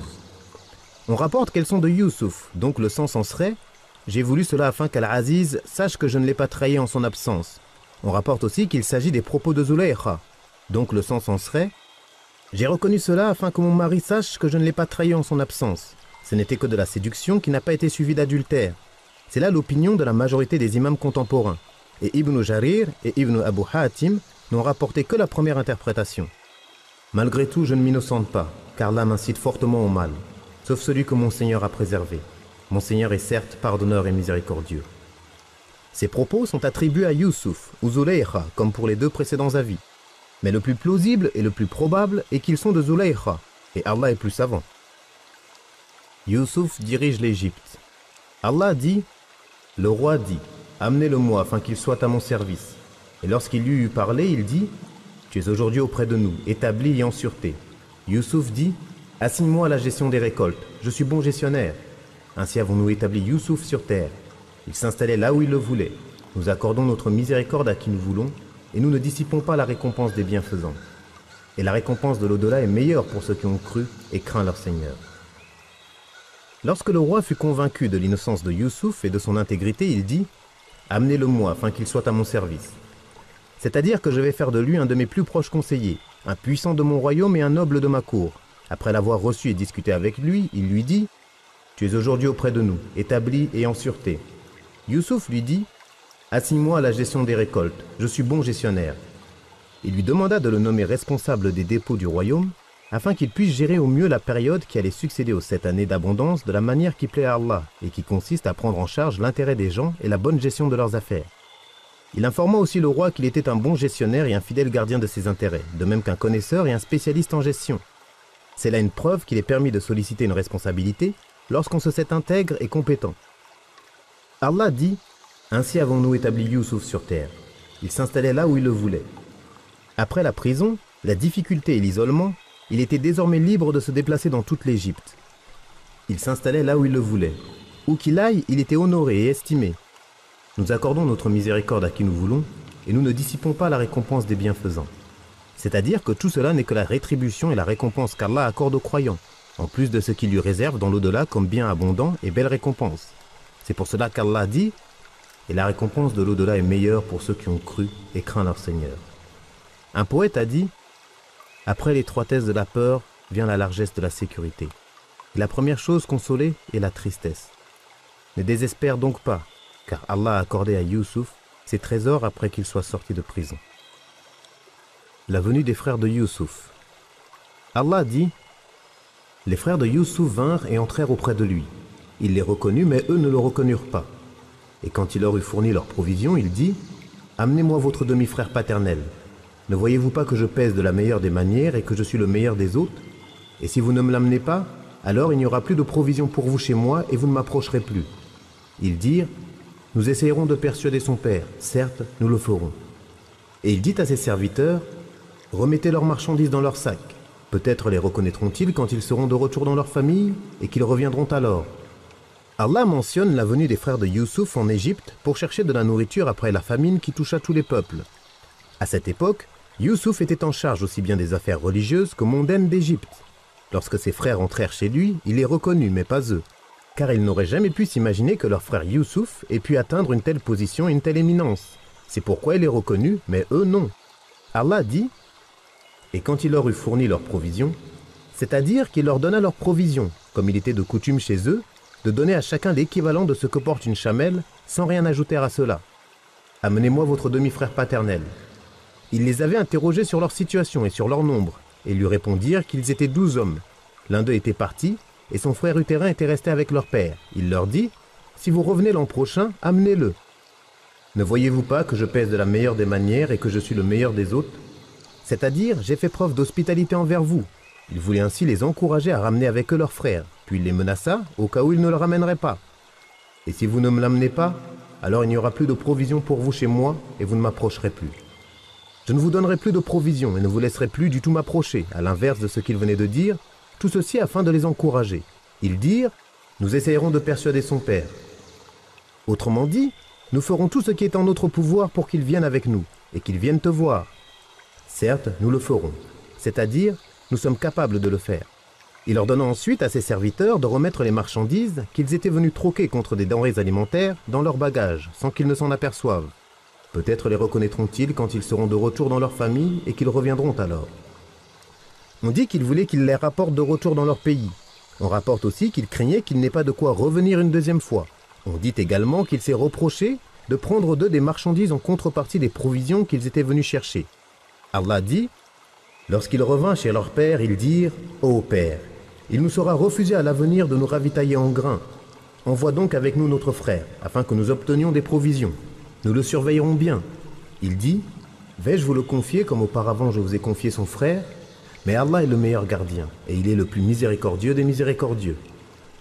On rapporte qu'elles sont de Youssouf, donc le sens en serait « J'ai voulu cela afin qu'Al-Aziz sache que je ne l'ai pas trahi en son absence ». On rapporte aussi qu'il s'agit des propos de Zulaykha, donc le sens en serait « J'ai reconnu cela afin que mon mari sache que je ne l'ai pas trahi en son absence ». Ce n'était que de la séduction qui n'a pas été suivie d'adultère. C'est là l'opinion de la majorité des imams contemporains. Et Ibn Jarir et Ibn Abu Hatim n'ont rapporté que la première interprétation. Malgré tout, je ne m'innocente pas, car l'âme incite fortement au mal, sauf celui que mon Seigneur a préservé. Mon Seigneur est certes pardonneur et miséricordieux. Ces propos sont attribués à Youssouf ou Zulaykha, comme pour les deux précédents avis. Mais le plus plausible et le plus probable est qu'ils sont de Zulaykha, et Allah est plus savant. Youssouf dirige l'Égypte. Allah dit, le roi dit, amenez-le-moi afin qu'il soit à mon service. Et lorsqu'il lui eut parlé, il dit, tu es aujourd'hui auprès de nous, établi et en sûreté. Youssouf dit, assigne-moi à la gestion des récoltes, je suis bon gestionnaire. Ainsi avons-nous établi Youssouf sur terre. Il s'installait là où il le voulait. Nous accordons notre miséricorde à qui nous voulons, et nous ne dissipons pas la récompense des bienfaisants. Et la récompense de l'au-delà est meilleure pour ceux qui ont cru et craint leur Seigneur. Lorsque le roi fut convaincu de l'innocence de Youssouf et de son intégrité, il dit « Amenez-le-moi afin qu'il soit à mon service. » C'est-à-dire que je vais faire de lui un de mes plus proches conseillers, un puissant de mon royaume et un noble de ma cour. Après l'avoir reçu et discuté avec lui, il lui dit « Tu es aujourd'hui auprès de nous, établi et en sûreté. » Youssouf lui dit « Assigne-moi à la gestion des récoltes, je suis bon gestionnaire. » Il lui demanda de le nommer responsable des dépôts du royaume, afin qu'il puisse gérer au mieux la période qui allait succéder aux 7 années d'abondance de la manière qui plaît à Allah et qui consiste à prendre en charge l'intérêt des gens et la bonne gestion de leurs affaires. Il informa aussi le roi qu'il était un bon gestionnaire et un fidèle gardien de ses intérêts, de même qu'un connaisseur et un spécialiste en gestion. C'est là une preuve qu'il est permis de solliciter une responsabilité lorsqu'on se sait intègre et compétent. Allah dit « Ainsi avons-nous établi Youssouf sur terre. Il s'installait là où il le voulait. » Après la prison, la difficulté et l'isolement, il était désormais libre de se déplacer dans toute l'Égypte. Il s'installait là où il le voulait. Où qu'il aille, il était honoré et estimé. Nous accordons notre miséricorde à qui nous voulons, et nous ne dissipons pas la récompense des bienfaisants. C'est-à-dire que tout cela n'est que la rétribution et la récompense qu'Allah accorde aux croyants, en plus de ce qu'il lui réserve dans l'au-delà comme bien abondant et belle récompense. C'est pour cela qu'Allah dit et la récompense de l'au-delà est meilleure pour ceux qui ont cru et craint leur Seigneur. Un poète a dit « Après l'étroitesse de la peur vient la largesse de la sécurité. Et la première chose consolée est la tristesse. Ne désespère donc pas, car Allah a accordé à Youssouf ses trésors après qu'il soit sorti de prison. » La venue des frères de Youssouf. Allah dit « Les frères de Youssouf vinrent et entrèrent auprès de lui. Il les reconnut, mais eux ne le reconnurent pas. Et quand il leur eut fourni leurs provisions, il dit « Amenez-moi votre demi-frère paternel. Ne voyez-vous pas que je pèse de la meilleure des manières et que je suis le meilleur des hôtes? Et si vous ne me l'amenez pas, alors il n'y aura plus de provisions pour vous chez moi et vous ne m'approcherez plus. » Ils dirent « Nous essayerons de persuader son père, certes, nous le ferons. » Et il dit à ses serviteurs « Remettez leurs marchandises dans leurs sacs. Peut-être les reconnaîtront-ils quand ils seront de retour dans leur famille et qu'ils reviendront alors. » Allah mentionne la venue des frères de Youssouf en Égypte pour chercher de la nourriture après la famine qui toucha tous les peuples. À cette époque, Youssouf était en charge aussi bien des affaires religieuses que mondaines d'Égypte. Lorsque ses frères entrèrent chez lui, il les reconnut, mais pas eux, car ils n'auraient jamais pu s'imaginer que leur frère Youssouf ait pu atteindre une telle position et une telle éminence. C'est pourquoi il les reconnut, mais eux non. Allah dit « Et quand il leur eut fourni leurs provisions, c'est-à-dire qu'il leur donna leurs provisions, comme il était de coutume chez eux, de donner à chacun l'équivalent de ce que porte une chamelle, sans rien ajouter à cela. Amenez-moi votre demi-frère paternel. » Il les avait interrogés sur leur situation et sur leur nombre, et lui répondirent qu'ils étaient 12 hommes. L'un d'eux était parti, et son frère utérin était resté avec leur père. Il leur dit « Si vous revenez l'an prochain, amenez-le. Ne voyez-vous pas que je pèse de la meilleure des manières et que je suis le meilleur des hôtes? C'est-à-dire, j'ai fait preuve d'hospitalité envers vous. » Il voulait ainsi les encourager à ramener avec eux leur frère, puis il les menaça au cas où ils ne le ramèneraient pas. « Et si vous ne me l'amenez pas, alors il n'y aura plus de provisions pour vous chez moi et vous ne m'approcherez plus. Je ne vous donnerai plus de provisions et ne vous laisserai plus du tout m'approcher, à l'inverse de ce qu'il venait de dire, tout ceci afin de les encourager. Ils dirent « Nous essayerons de persuader son père. » Autrement dit, nous ferons tout ce qui est en notre pouvoir pour qu'il vienne avec nous et qu'il vienne te voir. Certes, nous le ferons, c'est-à-dire, nous sommes capables de le faire. Il ordonna ensuite à ses serviteurs de remettre les marchandises qu'ils étaient venus troquer contre des denrées alimentaires dans leurs bagages, sans qu'ils ne s'en aperçoivent. Peut-être les reconnaîtront-ils quand ils seront de retour dans leur famille et qu'ils reviendront alors. On dit qu'il voulait qu'ils les rapportent de retour dans leur pays. On rapporte aussi qu'il craignait qu'il n'ait pas de quoi revenir une deuxième fois. On dit également qu'il s'est reproché de prendre d'eux des marchandises en contrepartie des provisions qu'ils étaient venus chercher. Allah dit « Lorsqu'ils revinrent chez leur père, ils dirent « Ô père, il nous sera refusé à l'avenir de nous ravitailler en grains. Envoie donc avec nous notre frère, afin que nous obtenions des provisions. Nous le surveillerons bien. » Il dit « Vais-je vous le confier comme auparavant je vous ai confié son frère? Mais Allah est le meilleur gardien, et il est le plus miséricordieux des miséricordieux. »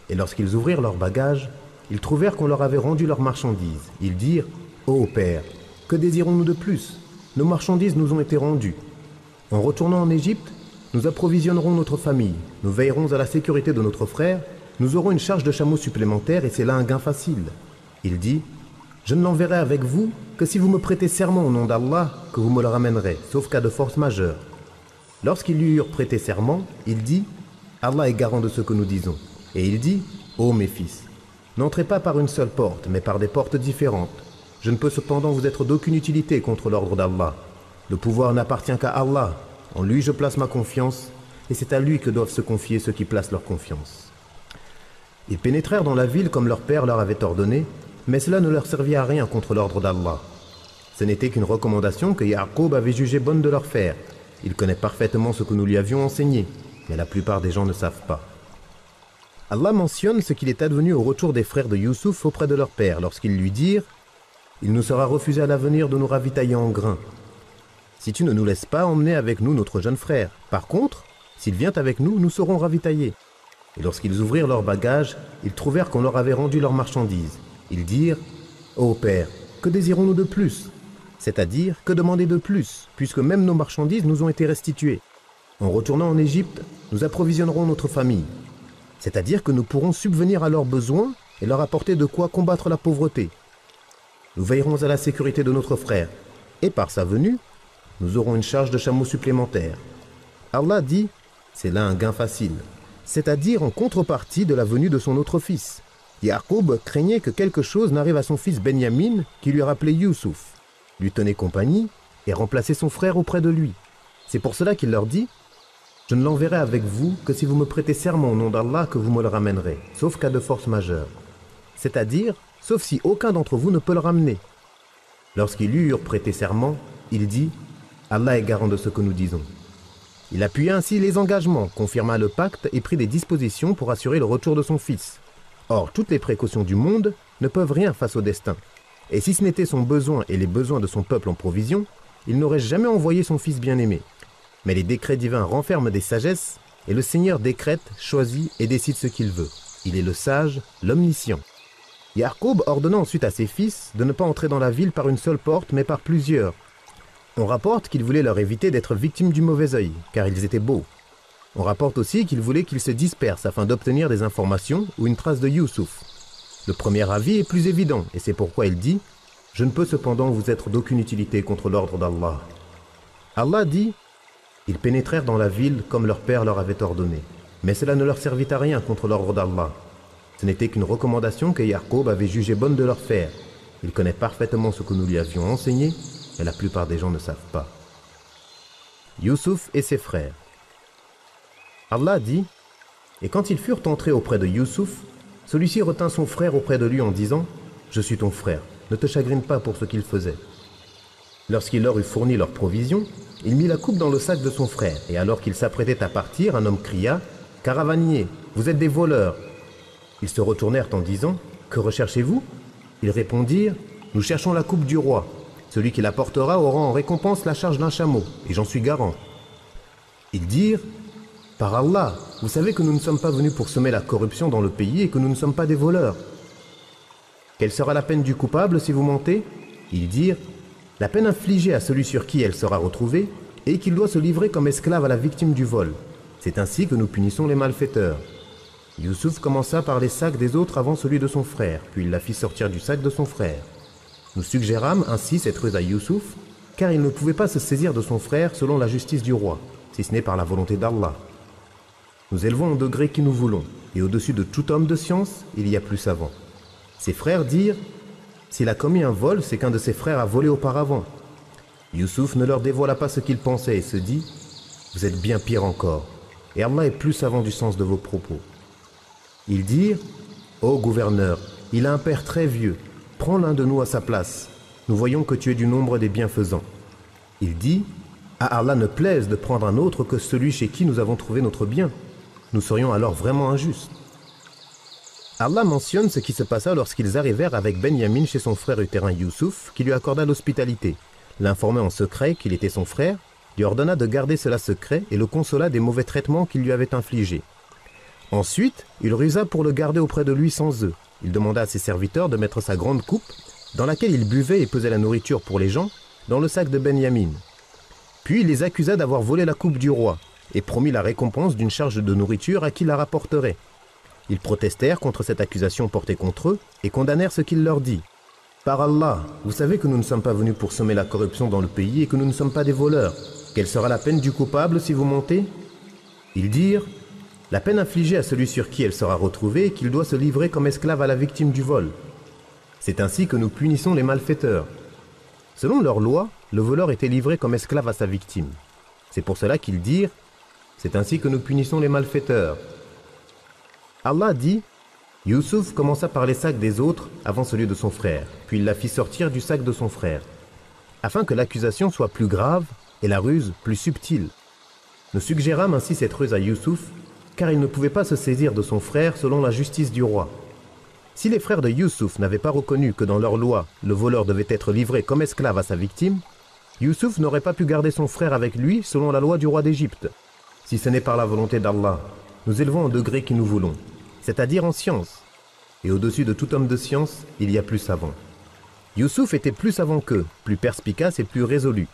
Et lorsqu'ils ouvrirent leurs bagages, ils trouvèrent qu'on leur avait rendu leurs marchandises. Ils dirent « Ô père, que désirons-nous de plus? Nos marchandises nous ont été rendues. En retournant en Égypte, nous approvisionnerons notre famille, nous veillerons à la sécurité de notre frère, nous aurons une charge de chameau supplémentaire et c'est là un gain facile. » Il dit « Je ne l'enverrai avec vous que si vous me prêtez serment au nom d'Allah que vous me le ramènerez, sauf cas de force majeure. » Lorsqu'ils lui eurent prêté serment, il dit « Allah est garant de ce que nous disons. » Et il dit « Ô mes fils, n'entrez pas par une seule porte, mais par des portes différentes. Je ne peux cependant vous être d'aucune utilité contre l'ordre d'Allah. Le pouvoir n'appartient qu'à Allah. En lui je place ma confiance, et c'est à lui que doivent se confier ceux qui placent leur confiance. » Ils pénétrèrent dans la ville comme leur père leur avait ordonné, mais cela ne leur servit à rien contre l'ordre d'Allah. Ce n'était qu'une recommandation que Ya'qub avait jugé bonne de leur faire. Il connaît parfaitement ce que nous lui avions enseigné, mais la plupart des gens ne savent pas. Allah mentionne ce qu'il est advenu au retour des frères de Youssouf auprès de leur père, lorsqu'ils lui dirent « Il nous sera refusé à l'avenir de nous ravitailler en grains. Si tu ne nous laisses pas emmener avec nous notre jeune frère, par contre, s'il vient avec nous, nous serons ravitaillés. » Et lorsqu'ils ouvrirent leurs bagages, ils trouvèrent qu'on leur avait rendu leurs marchandises. Ils dirent « Ô père, que désirons-nous de plus? C'est-à-dire, que demander de plus, puisque même nos marchandises nous ont été restituées. En retournant en Égypte, nous approvisionnerons notre famille. C'est-à-dire que nous pourrons subvenir à leurs besoins et leur apporter de quoi combattre la pauvreté. Nous veillerons à la sécurité de notre frère, et par sa venue, nous aurons une charge de chameau supplémentaire. » Allah dit « C'est là un gain facile, c'est-à-dire en contrepartie de la venue de son autre fils. Yaqub craignait que quelque chose n'arrive à son fils Benyamin, qui lui rappelait Youssouf, lui tenait compagnie et remplaçait son frère auprès de lui. C'est pour cela qu'il leur dit « Je ne l'enverrai avec vous que si vous me prêtez serment au nom d'Allah que vous me le ramènerez, sauf cas de force majeure. C'est-à-dire, sauf si aucun d'entre vous ne peut le ramener. » Lorsqu'ils lui eurent prêté serment, il dit « Allah est garant de ce que nous disons. » Il appuya ainsi les engagements, confirma le pacte et prit des dispositions pour assurer le retour de son fils. Or, toutes les précautions du monde ne peuvent rien face au destin. Et si ce n'était son besoin et les besoins de son peuple en provision, il n'aurait jamais envoyé son fils bien-aimé. Mais les décrets divins renferment des sagesses, et le Seigneur décrète, choisit et décide ce qu'il veut. Il est le sage, l'omniscient. Yaqub ordonna ensuite à ses fils de ne pas entrer dans la ville par une seule porte, mais par plusieurs. On rapporte qu'il voulait leur éviter d'être victimes du mauvais œil, car ils étaient beaux. On rapporte aussi qu'il voulait qu'ils se dispersent afin d'obtenir des informations ou une trace de Youssouf. Le premier avis est plus évident, et c'est pourquoi il dit « Je ne peux cependant vous être d'aucune utilité contre l'ordre d'Allah. » Allah dit « Ils pénétrèrent dans la ville comme leur père leur avait ordonné, mais cela ne leur servit à rien contre l'ordre d'Allah. Ce n'était qu'une recommandation que Yaqub avait jugé bonne de leur faire. Il connaît parfaitement ce que nous lui avions enseigné, mais la plupart des gens ne savent pas. » Youssouf et ses frères. Allah dit « Et quand ils furent entrés auprès de Youssouf, celui-ci retint son frère auprès de lui en disant « Je suis ton frère, ne te chagrine pas pour ce qu'il faisait. » Lorsqu'il leur eut fourni leurs provisions, il mit la coupe dans le sac de son frère, et alors qu'il s'apprêtait à partir, un homme cria « Caravaniers, vous êtes des voleurs !» Ils se retournèrent en disant « Que recherchez-vous » Ils répondirent « Nous cherchons la coupe du roi. Celui qui la portera aura en récompense la charge d'un chameau, et j'en suis garant. » Ils dirent « Par Allah, vous savez que nous ne sommes pas venus pour semer la corruption dans le pays et que nous ne sommes pas des voleurs. Quelle sera la peine du coupable si vous mentez ?» Ils dirent « La peine infligée à celui sur qui elle sera retrouvée et qu'il doit se livrer comme esclave à la victime du vol. C'est ainsi que nous punissons les malfaiteurs. » Youssouf commença par les sacs des autres avant celui de son frère, puis il la fit sortir du sac de son frère. Nous suggérâmes ainsi cette ruse à Youssouf, car il ne pouvait pas se saisir de son frère selon la justice du roi, si ce n'est par la volonté d'Allah. Nous élevons en degré qui nous voulons, et au-dessus de tout homme de science, il y a plus savant. Ses frères dirent « S'il a commis un vol, c'est qu'un de ses frères a volé auparavant. » Youssouf ne leur dévoila pas ce qu'il pensait et se dit « Vous êtes bien pire encore, et Allah est plus savant du sens de vos propos. » Ils dirent « Ô gouverneur, il a un père très vieux, prends l'un de nous à sa place. Nous voyons que tu es du nombre des bienfaisants. » Il dit « À Allah ne plaise de prendre un autre que celui chez qui nous avons trouvé notre bien. Nous serions alors vraiment injustes. » Allah mentionne ce qui se passa lorsqu'ils arrivèrent avec Benyamin chez son frère utérin Youssouf, qui lui accorda l'hospitalité, l'informa en secret qu'il était son frère, lui ordonna de garder cela secret et le consola des mauvais traitements qu'il lui avait infligés. Ensuite, il rusa pour le garder auprès de lui sans œufs. Il demanda à ses serviteurs de mettre sa grande coupe, dans laquelle il buvait et pesait la nourriture pour les gens, dans le sac de Benyamin. Puis il les accusa d'avoir volé la coupe du roi, et promit la récompense d'une charge de nourriture à qui la rapporterait. Ils protestèrent contre cette accusation portée contre eux et condamnèrent ce qu'il leur dit. « Par Allah, vous savez que nous ne sommes pas venus pour semer la corruption dans le pays et que nous ne sommes pas des voleurs. Quelle sera la peine du coupable si vous mentez ?» Ils dirent « La peine infligée à celui sur qui elle sera retrouvée est qu'il doit se livrer comme esclave à la victime du vol. C'est ainsi que nous punissons les malfaiteurs. » Selon leur loi, le voleur était livré comme esclave à sa victime. C'est pour cela qu'ils dirent « C'est ainsi que nous punissons les malfaiteurs. » Allah dit « Youssouf commença par les sacs des autres avant celui de son frère, puis il la fit sortir du sac de son frère, afin que l'accusation soit plus grave et la ruse plus subtile. Nous suggérâmes ainsi cette ruse à Youssouf, car il ne pouvait pas se saisir de son frère selon la justice du roi. Si les frères de Youssouf n'avaient pas reconnu que dans leur loi, le voleur devait être livré comme esclave à sa victime, Youssouf n'aurait pas pu garder son frère avec lui selon la loi du roi d'Égypte. Si ce n'est par la volonté d'Allah, nous élevons en degré qui nous voulons, c'est-à-dire en science. Et au-dessus de tout homme de science, il y a plus savant. Youssouf était plus savant qu'eux, plus perspicace et plus résolu.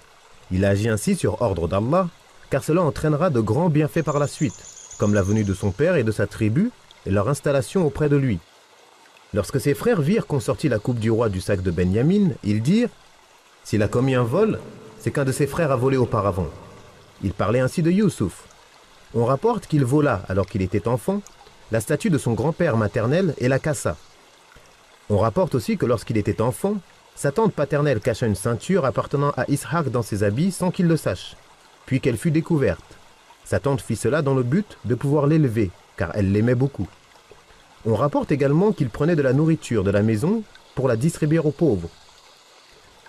Il agit ainsi sur ordre d'Allah, car cela entraînera de grands bienfaits par la suite, comme la venue de son père et de sa tribu, et leur installation auprès de lui. Lorsque ses frères virent qu'on sortit la coupe du roi du sac de Benyamin, ils dirent « S'il a commis un vol, c'est qu'un de ses frères a volé auparavant. » Ils parlaient ainsi de Youssouf. On rapporte qu'il vola, alors qu'il était enfant, la statue de son grand-père maternel et la cassa. On rapporte aussi que lorsqu'il était enfant, sa tante paternelle cacha une ceinture appartenant à Ishaq dans ses habits sans qu'il le sache, puis qu'elle fut découverte. Sa tante fit cela dans le but de pouvoir l'élever, car elle l'aimait beaucoup. On rapporte également qu'il prenait de la nourriture de la maison pour la distribuer aux pauvres.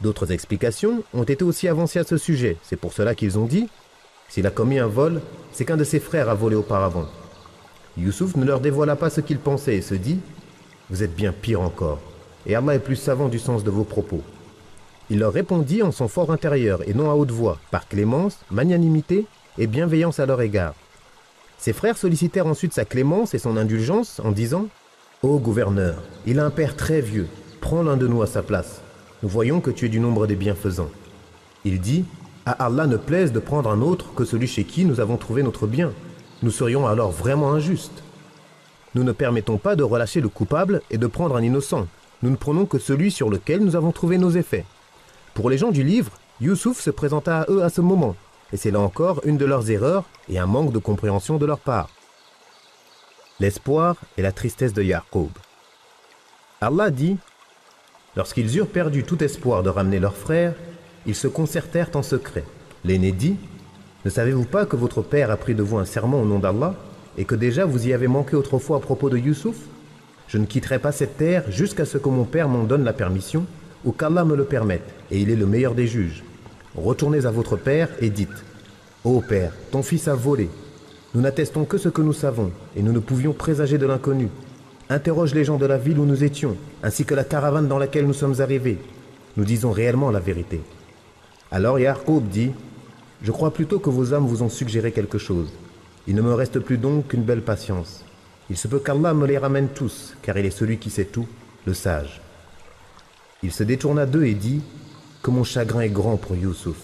D'autres explications ont été aussi avancées à ce sujet. C'est pour cela qu'ils ont dit « S'il a commis un vol, c'est qu'un de ses frères a volé auparavant. » Youssouf ne leur dévoila pas ce qu'il pensait et se dit « Vous êtes bien pire encore, et Allah est plus savant du sens de vos propos. » Il leur répondit en son fort intérieur et non à haute voix, par clémence, magnanimité et bienveillance à leur égard. Ses frères sollicitèrent ensuite sa clémence et son indulgence en disant « Ô gouverneur, il a un père très vieux, prends l'un de nous à sa place. Nous voyons que tu es du nombre des bienfaisants. » Il dit « À Allah ne plaise de prendre un autre que celui chez qui nous avons trouvé notre bien. Nous serions alors vraiment injustes. Nous ne permettons pas de relâcher le coupable et de prendre un innocent. Nous ne prenons que celui sur lequel nous avons trouvé nos effets. » Pour les gens du livre, Youssouf se présenta à eux à ce moment, et c'est là encore une de leurs erreurs et un manque de compréhension de leur part. L'espoir et la tristesse de Ya'qub. Allah dit « Lorsqu'ils eurent perdu tout espoir de ramener leur frère, ils se concertèrent en secret. L'aîné dit « Ne savez-vous pas que votre père a pris de vous un serment au nom d'Allah et que déjà vous y avez manqué autrefois à propos de Youssouf? Je ne quitterai pas cette terre jusqu'à ce que mon père m'en donne la permission ou qu'Allah me le permette, et il est le meilleur des juges. Retournez à votre père et dites « Ô père, ton fils a volé. Nous n'attestons que ce que nous savons, et nous ne pouvions présager de l'inconnu. Interroge les gens de la ville où nous étions, ainsi que la caravane dans laquelle nous sommes arrivés. Nous disons réellement la vérité. » Alors Ya'qub dit « Je crois plutôt que vos âmes vous ont suggéré quelque chose. Il ne me reste plus donc qu'une belle patience. Il se peut qu'Allah me les ramène tous, car il est celui qui sait tout, le sage. » Il se détourna d'eux et dit « Que mon chagrin est grand pour Youssouf. »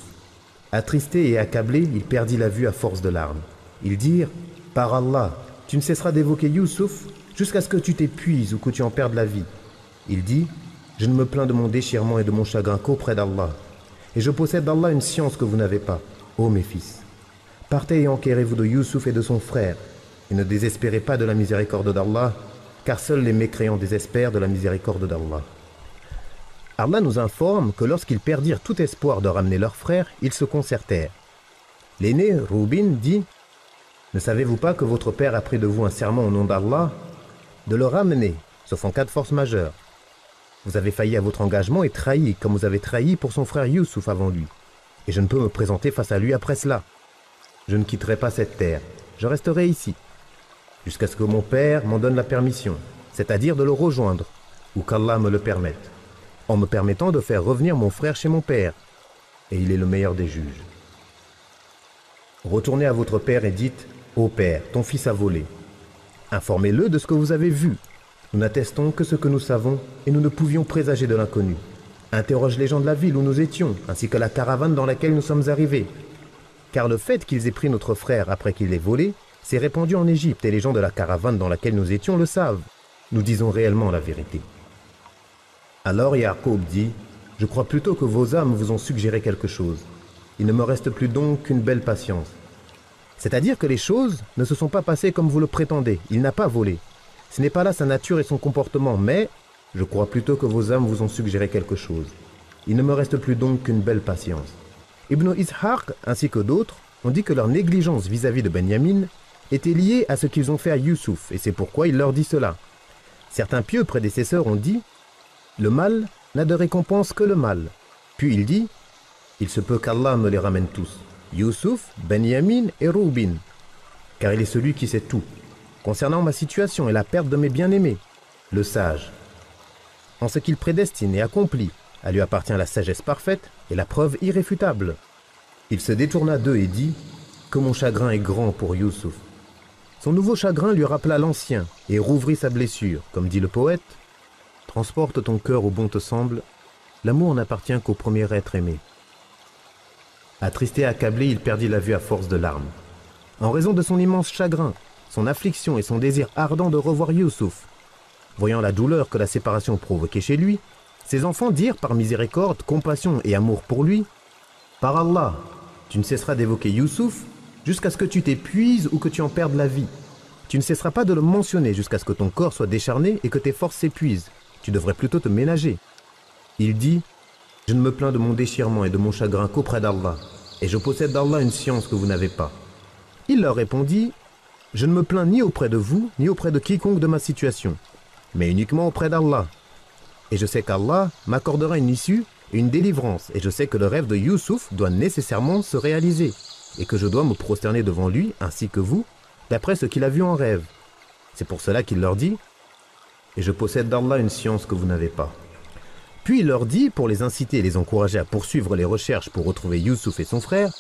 Attristé et accablé, il perdit la vue à force de larmes. Ils dirent « Par Allah, tu ne cesseras d'évoquer Youssouf jusqu'à ce que tu t'épuises ou que tu en perdes la vie. » Il dit « Je ne me plains de mon déchirement et de mon chagrin qu'auprès d'Allah. Et je possède d'Allah une science que vous n'avez pas, ô mes fils. Partez et enquérez-vous de Youssouf et de son frère, et ne désespérez pas de la miséricorde d'Allah, car seuls les mécréants désespèrent de la miséricorde d'Allah. » Allah nous informe que lorsqu'ils perdirent tout espoir de ramener leur frère, ils se concertèrent. L'aîné, Rubin, dit « Ne savez-vous pas que votre père a pris de vous un serment au nom d'Allah de le ramener, sauf en cas de force majeure. Vous avez failli à votre engagement et trahi comme vous avez trahi pour son frère Youssouf avant lui. Et je ne peux me présenter face à lui après cela. Je ne quitterai pas cette terre, je resterai ici, jusqu'à ce que mon père m'en donne la permission, c'est-à-dire de le rejoindre, ou qu'Allah me le permette, en me permettant de faire revenir mon frère chez mon père, et il est le meilleur des juges. Retournez à votre père et dites « Ô père, ton fils a volé. Informez-le de ce que vous avez vu. Nous n'attestons que ce que nous savons, et nous ne pouvions présager de l'inconnu. Interroge les gens de la ville où nous étions, ainsi que la caravane dans laquelle nous sommes arrivés. Car le fait qu'ils aient pris notre frère après qu'il l'ait volé, s'est répandu en Égypte, et les gens de la caravane dans laquelle nous étions le savent. Nous disons réellement la vérité. » Alors Ya'qub dit « Je crois plutôt que vos âmes vous ont suggéré quelque chose. Il ne me reste plus donc qu'une belle patience. » C'est-à-dire que les choses ne se sont pas passées comme vous le prétendez. Il n'a pas volé. Ce n'est pas là sa nature et son comportement, mais je crois plutôt que vos âmes vous ont suggéré quelque chose. Il ne me reste plus donc qu'une belle patience. Ibn Ishaq ainsi que d'autres ont dit que leur négligence vis-à-vis de Benyamin était liée à ce qu'ils ont fait à Youssouf, et c'est pourquoi il leur dit cela. Certains pieux prédécesseurs ont dit « Le mal n'a de récompense que le mal. » Puis il dit « Il se peut qu'Allah me les ramène tous, Youssouf, Benyamin et Rubin, car il est celui qui sait tout, concernant ma situation et la perte de mes bien-aimés, le sage. En ce qu'il prédestine et accomplit, à lui appartient la sagesse parfaite et la preuve irréfutable. » Il se détourna d'eux et dit « Que mon chagrin est grand pour Youssouf. » Son nouveau chagrin lui rappela l'ancien et rouvrit sa blessure, comme dit le poète. Transporte ton cœur où bon te semble, l'amour n'appartient qu'au premier être aimé. Attristé et accablé, il perdit la vue à force de larmes. En raison de son immense chagrin, son affliction et son désir ardent de revoir Youssouf, voyant la douleur que la séparation provoquait chez lui, ses enfants dirent par miséricorde, compassion et amour pour lui « Par Allah, tu ne cesseras d'évoquer Youssouf jusqu'à ce que tu t'épuises ou que tu en perdes la vie. Tu ne cesseras pas de le mentionner jusqu'à ce que ton corps soit décharné et que tes forces s'épuisent. tu devrais plutôt te ménager. Il dit, je ne me plains de mon déchirement et de mon chagrin qu'auprès d'Allah, et je possède d'Allah une science que vous n'avez pas. Il leur répondit, je ne me plains ni auprès de vous, ni auprès de quiconque de ma situation, mais uniquement auprès d'Allah. Et je sais qu'Allah m'accordera une issue et une délivrance, et je sais que le rêve de Youssouf doit nécessairement se réaliser, et que je dois me prosterner devant lui, ainsi que vous, d'après ce qu'il a vu en rêve. C'est pour cela qu'il leur dit, et je possède d'Allah une science que vous n'avez pas. Puis il leur dit, pour les inciter et les encourager à poursuivre les recherches pour retrouver Youssouf et son frère,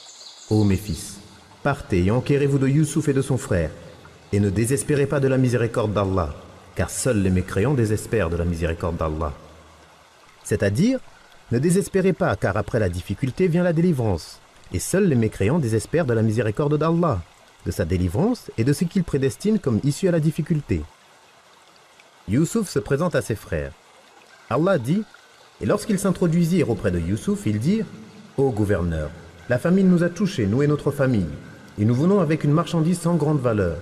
ô mes fils, partez et enquérez-vous de Youssouf et de son frère, et ne désespérez pas de la miséricorde d'Allah, car seuls les mécréants désespèrent de la miséricorde d'Allah. C'est-à-dire, ne désespérez pas, car après la difficulté vient la délivrance, et seuls les mécréants désespèrent de la miséricorde d'Allah, de sa délivrance et de ce qu'il prédestine comme issue à la difficulté. Youssouf se présente à ses frères. Allah dit, et lorsqu'ils s'introduisirent auprès de Youssouf, ils dirent, ô gouverneur, la famine nous a touchés, nous et notre famille, et nous venons avec une marchandise sans grande valeur.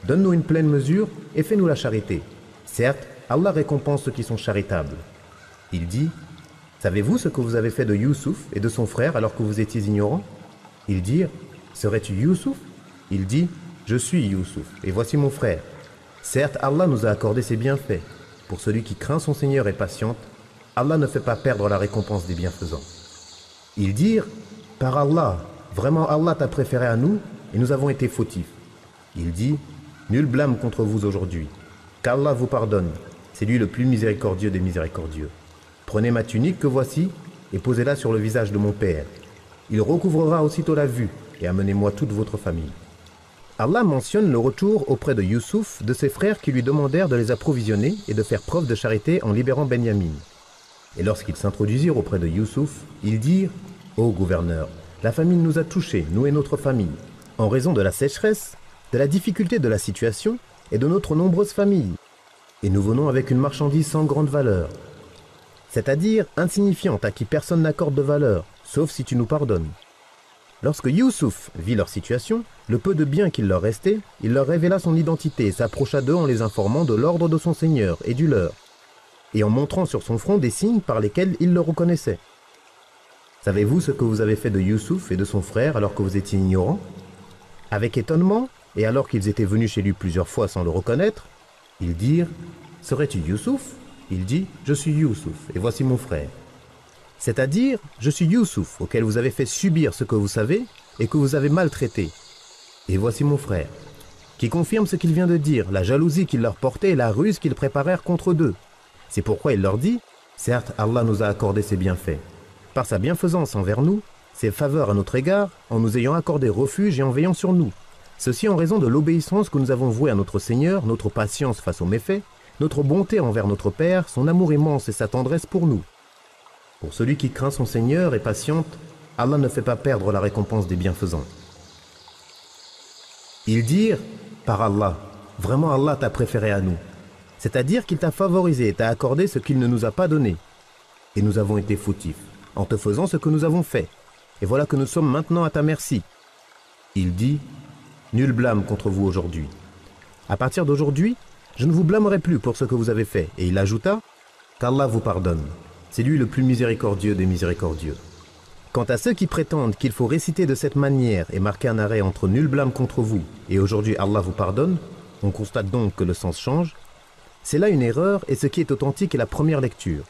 Donne-nous une pleine mesure et fais-nous la charité. Certes, Allah récompense ceux qui sont charitables. Il dit, savez-vous ce que vous avez fait de Youssouf et de son frère alors que vous étiez ignorants? Ils dirent, serais-tu Youssouf? Il dit, je suis Youssouf, et voici mon frère. Certes, Allah nous a accordé ses bienfaits. Pour celui qui craint son Seigneur et patiente, Allah ne fait pas perdre la récompense des bienfaisants. Ils dirent, par Allah, vraiment Allah t'a préféré à nous, et nous avons été fautifs. Il dit, nul blâme contre vous aujourd'hui, qu'Allah vous pardonne, c'est lui le plus miséricordieux des miséricordieux. Prenez ma tunique que voici, et posez-la sur le visage de mon père. Il recouvrera aussitôt la vue, et amenez-moi toute votre famille. Allah mentionne le retour auprès de Youssouf de ses frères qui lui demandèrent de les approvisionner et de faire preuve de charité en libérant Benyamin. Et lorsqu'ils s'introduisirent auprès de Youssouf, ils dirent, ô gouverneur, la famine nous a touchés, nous et notre famille, en raison de la sécheresse, de la difficulté de la situation et de notre nombreuse famille. Et nous venons avec une marchandise sans grande valeur, c'est-à-dire insignifiante à qui personne n'accorde de valeur, sauf si tu nous pardonnes. Lorsque Youssouf vit leur situation, le peu de biens qu'il leur restait, il leur révéla son identité et s'approcha d'eux en les informant de l'ordre de son Seigneur et du leur, et en montrant sur son front des signes par lesquels ils le reconnaissaient. Savez-vous ce que vous avez fait de Youssouf et de son frère alors que vous étiez ignorants? Avec étonnement, et alors qu'ils étaient venus chez lui plusieurs fois sans le reconnaître, ils dirent, serais-tu Youssouf? Il dit, je suis Youssouf, et voici mon frère. C'est-à-dire, je suis Youssouf, auquel vous avez fait subir ce que vous savez et que vous avez maltraité. Et voici mon frère, qui confirme ce qu'il vient de dire, la jalousie qu'il leur portait et la ruse qu'ils préparèrent contre eux. C'est pourquoi il leur dit, certes, Allah nous a accordé ses bienfaits. Par sa bienfaisance envers nous, ses faveurs à notre égard, en nous ayant accordé refuge et en veillant sur nous. Ceci en raison de l'obéissance que nous avons vouée à notre Seigneur, notre patience face aux méfaits, notre bonté envers notre Père, son amour immense et sa tendresse pour nous. Pour celui qui craint son Seigneur et patiente, Allah ne fait pas perdre la récompense des bienfaisants. Ils dirent, par Allah, vraiment Allah t'a préféré à nous. C'est-à-dire qu'il t'a favorisé et t'a accordé ce qu'il ne nous a pas donné. Et nous avons été fautifs, en te faisant ce que nous avons fait. Et voilà que nous sommes maintenant à ta merci. Il dit, nul blâme contre vous aujourd'hui. À partir d'aujourd'hui, je ne vous blâmerai plus pour ce que vous avez fait. Et il ajouta, qu'Allah vous pardonne. C'est lui le plus miséricordieux des miséricordieux. Quant à ceux qui prétendent qu'il faut réciter de cette manière et marquer un arrêt entre nul blâme contre vous et aujourd'hui Allah vous pardonne, on constate donc que le sens change. C'est là une erreur et ce qui est authentique est la première lecture.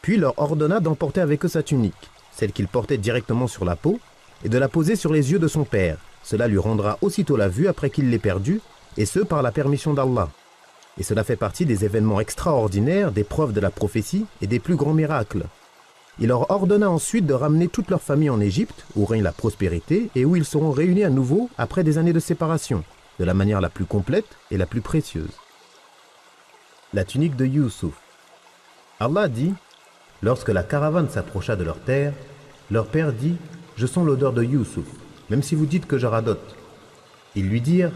Puis leur ordonna d'emporter avec eux sa tunique, celle qu'il portait directement sur la peau, et de la poser sur les yeux de son père. Cela lui rendra aussitôt la vue après qu'il l'ait perdue, et ce par la permission d'Allah. Et cela fait partie des événements extraordinaires, des preuves de la prophétie et des plus grands miracles. Il leur ordonna ensuite de ramener toute leur famille en Égypte, où règne la prospérité et où ils seront réunis à nouveau après des années de séparation, de la manière la plus complète et la plus précieuse. La tunique de Youssouf. Allah dit, lorsque la caravane s'approcha de leur terre, leur père dit, je sens l'odeur de Youssouf, même si vous dites que je radote. Ils lui dirent,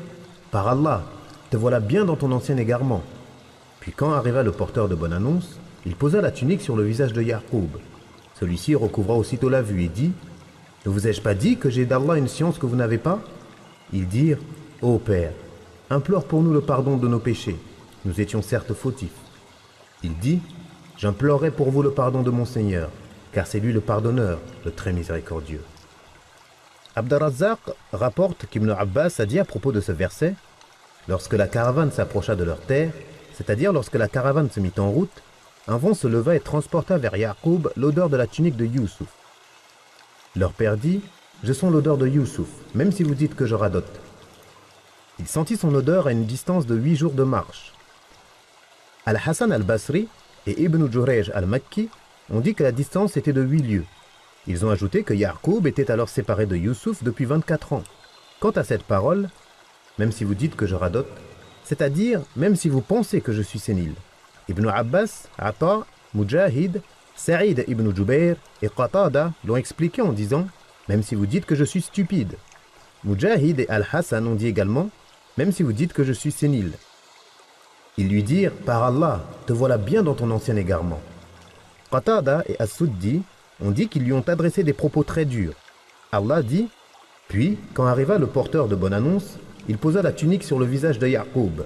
par Allah, te voilà bien dans ton ancien égarement. Puis quand arriva le porteur de bonne annonce, il posa la tunique sur le visage de Yaqub. Celui-ci recouvra aussitôt la vue et dit, ne vous ai-je pas dit que j'ai d'Allah une science que vous n'avez pas? Ils dirent, ô Père, implore pour nous le pardon de nos péchés. Nous étions certes fautifs. Il dit, J'implorerai pour vous le pardon de mon Seigneur, car c'est lui le pardonneur, le très miséricordieux. Abd-ar-Razzaq rapporte qu'Ibn Abbas a dit à propos de ce verset: lorsque la caravane s'approcha de leur terre, c'est-à-dire lorsque la caravane se mit en route, un vent se leva et transporta vers Ya'qub l'odeur de la tunique de Youssouf. Leur père dit: je sens l'odeur de Youssouf, même si vous dites que je radote. Il sentit son odeur à une distance de 8 jours de marche. Al-Hassan al-Basri et Ibn Jurayj al-Makki ont dit que la distance était de 8 lieues. Ils ont ajouté que Ya'qub était alors séparé de Youssouf depuis 24 ans. Quant à cette parole, même si vous dites que je radote, c'est-à-dire même si vous pensez que je suis sénile, Ibn Abbas, Ata, Mujahid, Sa'id ibn Jubayr et Qatada l'ont expliqué en disant: même si vous dites que je suis stupide. Mujahid et Al-Hassan ont dit également: même si vous dites que je suis sénile. Ils lui dirent: par Allah, te voilà bien dans ton ancien égarement. Qatada et As-Suddi ont dit qu'ils lui ont adressé des propos très durs. Allah dit: puis, quand arriva le porteur de bonne annonce, il posa la tunique sur le visage de Ya'qub.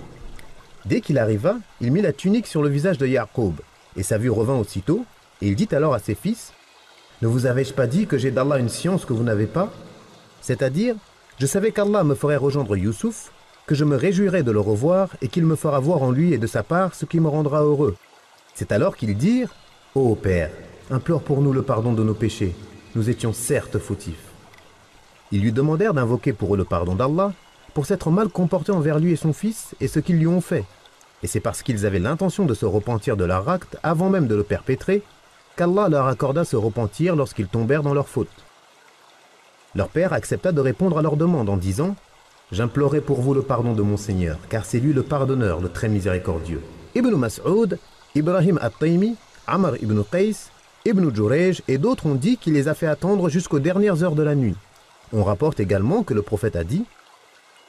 Dès qu'il arriva, il mit la tunique sur le visage de Ya'qub, et sa vue revint aussitôt, et il dit alors à ses fils: ne vous avais-je pas dit que j'ai d'Allah une science que vous n'avez pas? C'est-à-dire, je savais qu'Allah me ferait rejoindre Youssouf, que je me réjouirais de le revoir et qu'il me fera voir en lui et de sa part ce qui me rendra heureux. C'est alors qu'ils dirent: ô Père, implore pour nous le pardon de nos péchés, nous étions certes fautifs. Ils lui demandèrent d'invoquer pour eux le pardon d'Allah, pour s'être mal comportés envers lui et son fils et ce qu'ils lui ont fait. Et c'est parce qu'ils avaient l'intention de se repentir de leur acte avant même de le perpétrer, qu'Allah leur accorda ce repentir lorsqu'ils tombèrent dans leur faute. Leur père accepta de répondre à leur demande en disant: j'implorerai pour vous le pardon de mon Seigneur, car c'est lui le pardonneur, le très miséricordieux. Ibn Mas'ud, Ibrahim at-Taymi, Amr ibn Qais, Ibn Jurayj et d'autres ont dit qu'il les a fait attendre jusqu'aux dernières heures de la nuit. On rapporte également que le prophète a dit: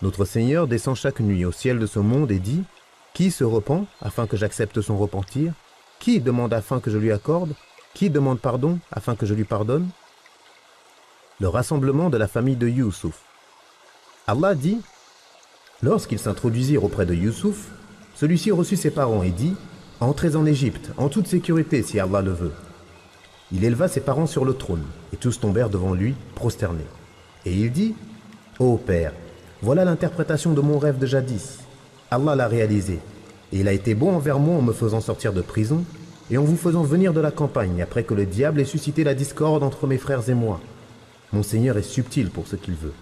notre Seigneur descend chaque nuit au ciel de ce monde et dit: qui se repent afin que j'accepte son repentir? Qui demande afin que je lui accorde? Qui demande pardon afin que je lui pardonne? Le rassemblement de la famille de Youssouf. Allah dit: lorsqu'ils s'introduisirent auprès de Youssouf, celui-ci reçut ses parents et dit: entrez en Égypte, en toute sécurité si Allah le veut. Il éleva ses parents sur le trône, et tous tombèrent devant lui, prosternés. Et il dit: ô Père, voilà l'interprétation de mon rêve de jadis. Allah l'a réalisé, et il a été bon envers moi en me faisant sortir de prison, et en vous faisant venir de la campagne après que le diable ait suscité la discorde entre mes frères et moi. Mon Seigneur est subtil pour ce qu'il veut,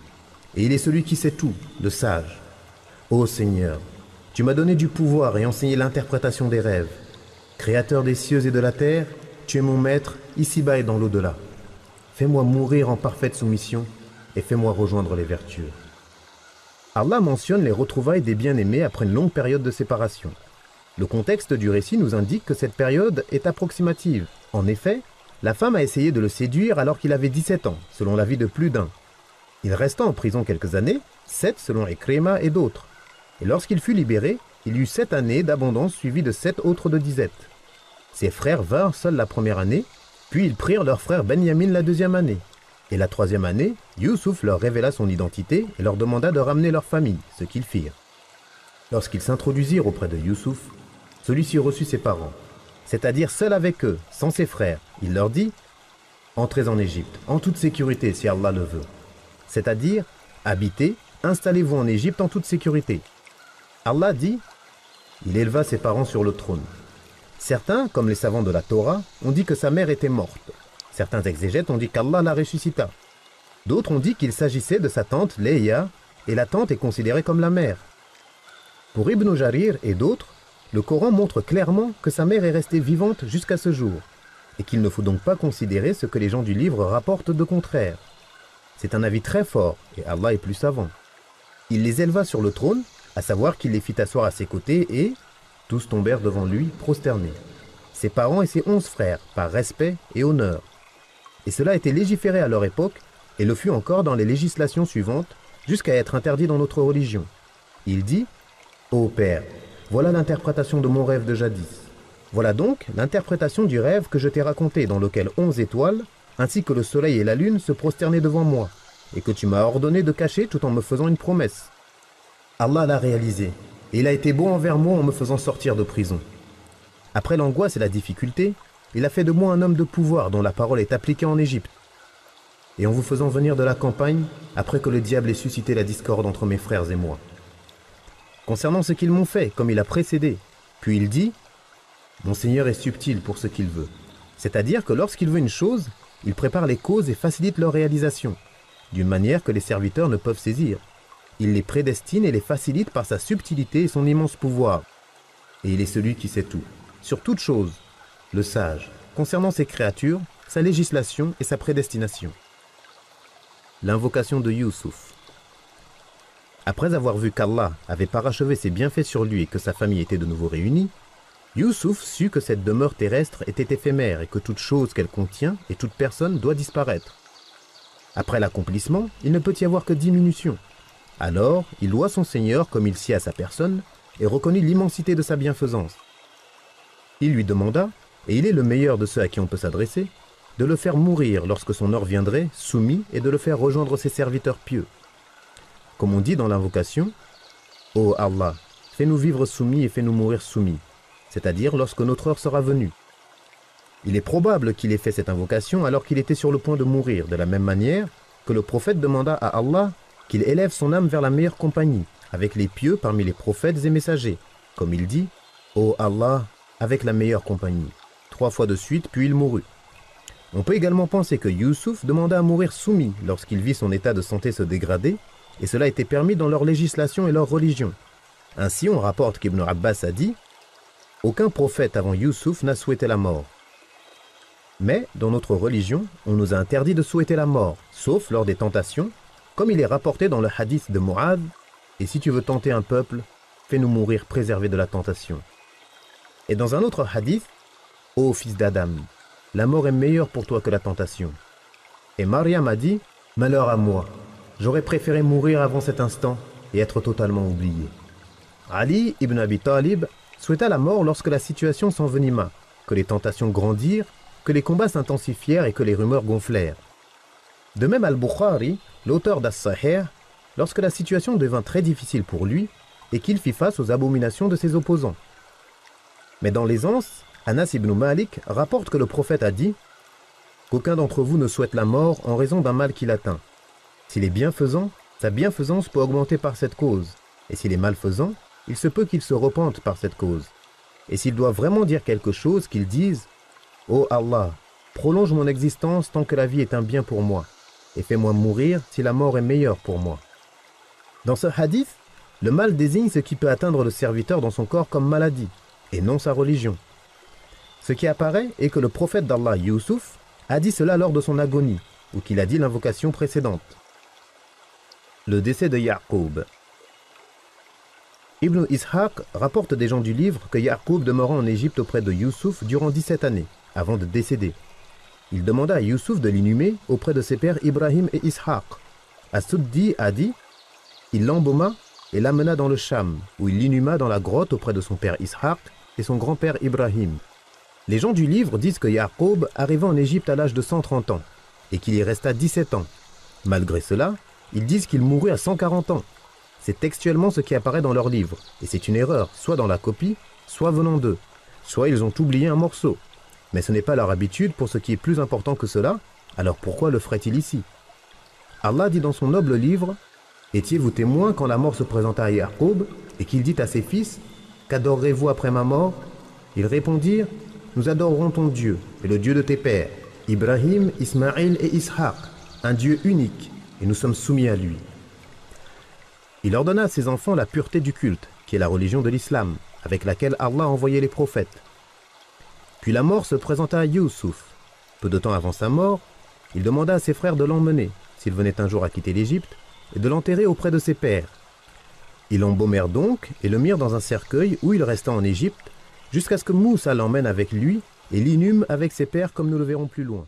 et il est celui qui sait tout, le sage. Ô Seigneur, tu m'as donné du pouvoir et enseigné l'interprétation des rêves. Créateur des cieux et de la terre, tu es mon maître, ici-bas et dans l'au-delà. Fais-moi mourir en parfaite soumission, et fais-moi rejoindre les vertueux. Allah mentionne les retrouvailles des bien-aimés après une longue période de séparation. Le contexte du récit nous indique que cette période est approximative. En effet, la femme a essayé de le séduire alors qu'il avait 17 ans, selon l'avis de plus d'un. Il resta en prison quelques années, 7 selon Ikrima et d'autres. Et lorsqu'il fut libéré, il eut 7 années d'abondance suivies de 7 autres de disette. Ses frères vinrent seuls la première année, puis ils prirent leur frère Benyamin la deuxième année. Et la troisième année, Youssouf leur révéla son identité et leur demanda de ramener leur famille, ce qu'ils firent. Lorsqu'ils s'introduisirent auprès de Youssouf, celui-ci reçut ses parents, c'est-à-dire seul avec eux, sans ses frères. Il leur dit: entrez en Égypte, en toute sécurité si Allah le veut. C'est-à-dire, habitez, installez-vous en Égypte en toute sécurité. Allah dit: il éleva ses parents sur le trône. Certains, comme les savants de la Torah, ont dit que sa mère était morte. Certains exégètes ont dit qu'Allah la ressuscita. D'autres ont dit qu'il s'agissait de sa tante Léa, et la tante est considérée comme la mère. Pour Ibn Jarir et d'autres, le Coran montre clairement que sa mère est restée vivante jusqu'à ce jour, et qu'il ne faut donc pas considérer ce que les gens du livre rapportent de contraire. C'est un avis très fort, et Allah est plus savant. Il les éleva sur le trône, à savoir qu'il les fit asseoir à ses côtés, et tous tombèrent devant lui, prosternés. Ses parents et ses 11 frères, par respect et honneur. Et cela a été légiféré à leur époque, et le fut encore dans les législations suivantes, jusqu'à être interdit dans notre religion. Il dit: ô Père, voilà l'interprétation de mon rêve de jadis. Voilà donc l'interprétation du rêve que je t'ai raconté, dans lequel 11 étoiles, ainsi que le soleil et la lune, se prosternaient devant moi, et que tu m'as ordonné de cacher tout en me faisant une promesse. Allah l'a réalisé, et il a été bon envers moi en me faisant sortir de prison. Après l'angoisse et la difficulté, il a fait de moi un homme de pouvoir dont la parole est appliquée en Égypte. Et en vous faisant venir de la campagne, après que le diable ait suscité la discorde entre mes frères et moi. Concernant ce qu'ils m'ont fait, comme il a précédé, puis il dit, « Mon Seigneur est subtil pour ce qu'il veut. » C'est-à-dire que lorsqu'il veut une chose, il prépare les causes et facilite leur réalisation, d'une manière que les serviteurs ne peuvent saisir. Il les prédestine et les facilite par sa subtilité et son immense pouvoir. Et il est celui qui sait tout, sur toute chose, le sage, concernant ses créatures, sa législation et sa prédestination. L'invocation de Youssouf. Après avoir vu qu'Allah avait parachevé ses bienfaits sur lui et que sa famille était de nouveau réunie, Youssouf sut que cette demeure terrestre était éphémère et que toute chose qu'elle contient et toute personne doit disparaître. Après l'accomplissement, il ne peut y avoir que diminution. Alors, il loua son Seigneur comme il sied à sa personne et reconnut l'immensité de sa bienfaisance. Il lui demanda, et il est le meilleur de ceux à qui on peut s'adresser, de le faire mourir lorsque son heure viendrait, soumis, et de le faire rejoindre ses serviteurs pieux. Comme on dit dans l'invocation, « Ô Allah, fais-nous vivre soumis et fais-nous mourir soumis », c'est-à-dire lorsque notre heure sera venue. Il est probable qu'il ait fait cette invocation alors qu'il était sur le point de mourir, de la même manière que le prophète demanda à Allah qu'il élève son âme vers la meilleure compagnie, avec les pieux parmi les prophètes et messagers, comme il dit, « Ô Allah, avec la meilleure compagnie », 3 fois de suite, puis il mourut. On peut également penser que Youssouf demanda à mourir soumis lorsqu'il vit son état de santé se dégrader, et cela était permis dans leur législation et leur religion. Ainsi, on rapporte qu'Ibn Abbas a dit « Aucun prophète avant Youssouf n'a souhaité la mort. Mais, dans notre religion, on nous a interdit de souhaiter la mort, sauf lors des tentations, comme il est rapporté dans le hadith de Mu'adh, « Et si tu veux tenter un peuple, fais-nous mourir préservés de la tentation. » Et dans un autre hadith, « Ô fils d'Adam, la mort est meilleure pour toi que la tentation. » Et Mariam a dit, « Malheur à moi, j'aurais préféré mourir avant cet instant et être totalement oublié. » Ali ibn Abi Talib souhaita la mort lorsque la situation s'envenima, que les tentations grandirent, que les combats s'intensifièrent et que les rumeurs gonflèrent. De même Al-Bukhari, l'auteur d'As-Sahih, lorsque la situation devint très difficile pour lui et qu'il fit face aux abominations de ses opposants. Mais dans l'aisance, Anas ibn Malik rapporte que le prophète a dit qu'aucun d'entre vous ne souhaite la mort en raison d'un mal qui l'atteint. S'il est bienfaisant, sa bienfaisance peut augmenter par cette cause, et s'il est malfaisant, il se peut qu'il se repente par cette cause. Et s'il doit vraiment dire quelque chose, qu'il dise « Ô Allah, prolonge mon existence tant que la vie est un bien pour moi, et fais-moi mourir si la mort est meilleure pour moi. » Dans ce hadith, le mal désigne ce qui peut atteindre le serviteur dans son corps comme maladie, et non sa religion. Ce qui apparaît est que le prophète d'Allah, Youssouf, a dit cela lors de son agonie, ou qu'il a dit l'invocation précédente. Le décès de Ya'qub. Ibn Ishaq rapporte des gens du livre que Ya'qub demeura en Égypte auprès de Youssouf durant 17 années, avant de décéder. Il demanda à Youssouf de l'inhumer auprès de ses pères Ibrahim et Ishaq. As-Suddi a dit, il l'embauma et l'amena dans le Cham, où il l'inhuma dans la grotte auprès de son père Ishaq et son grand-père Ibrahim. Les gens du livre disent que Ya'qub arriva en Égypte à l'âge de 130 ans, et qu'il y resta 17 ans. Malgré cela, ils disent qu'il mourut à 140 ans. C'est textuellement ce qui apparaît dans leur livre, et c'est une erreur, soit dans la copie, soit venant d'eux. Soit ils ont oublié un morceau. Mais ce n'est pas leur habitude pour ce qui est plus important que cela, alors pourquoi le ferait-il ici? Allah dit dans son noble livre, « Étiez-vous témoins quand la mort se présenta à Ya'qub, et qu'il dit à ses fils, « Qu'adorerez-vous après ma mort ?» Ils répondirent, « Nous adorerons ton Dieu, et le Dieu de tes pères, Ibrahim, Ismaïl et Ishaq, un Dieu unique, et nous sommes soumis à lui. » Il ordonna à ses enfants la pureté du culte, qui est la religion de l'islam, avec laquelle Allah a envoyé les prophètes. Puis la mort se présenta à Youssouf. Peu de temps avant sa mort, il demanda à ses frères de l'emmener, s'il venait un jour à quitter l'Égypte, et de l'enterrer auprès de ses pères. Ils l'embaumèrent donc et le mirent dans un cercueil où il resta en Égypte, jusqu'à ce que Moussa l'emmène avec lui et l'inhume avec ses pères comme nous le verrons plus loin.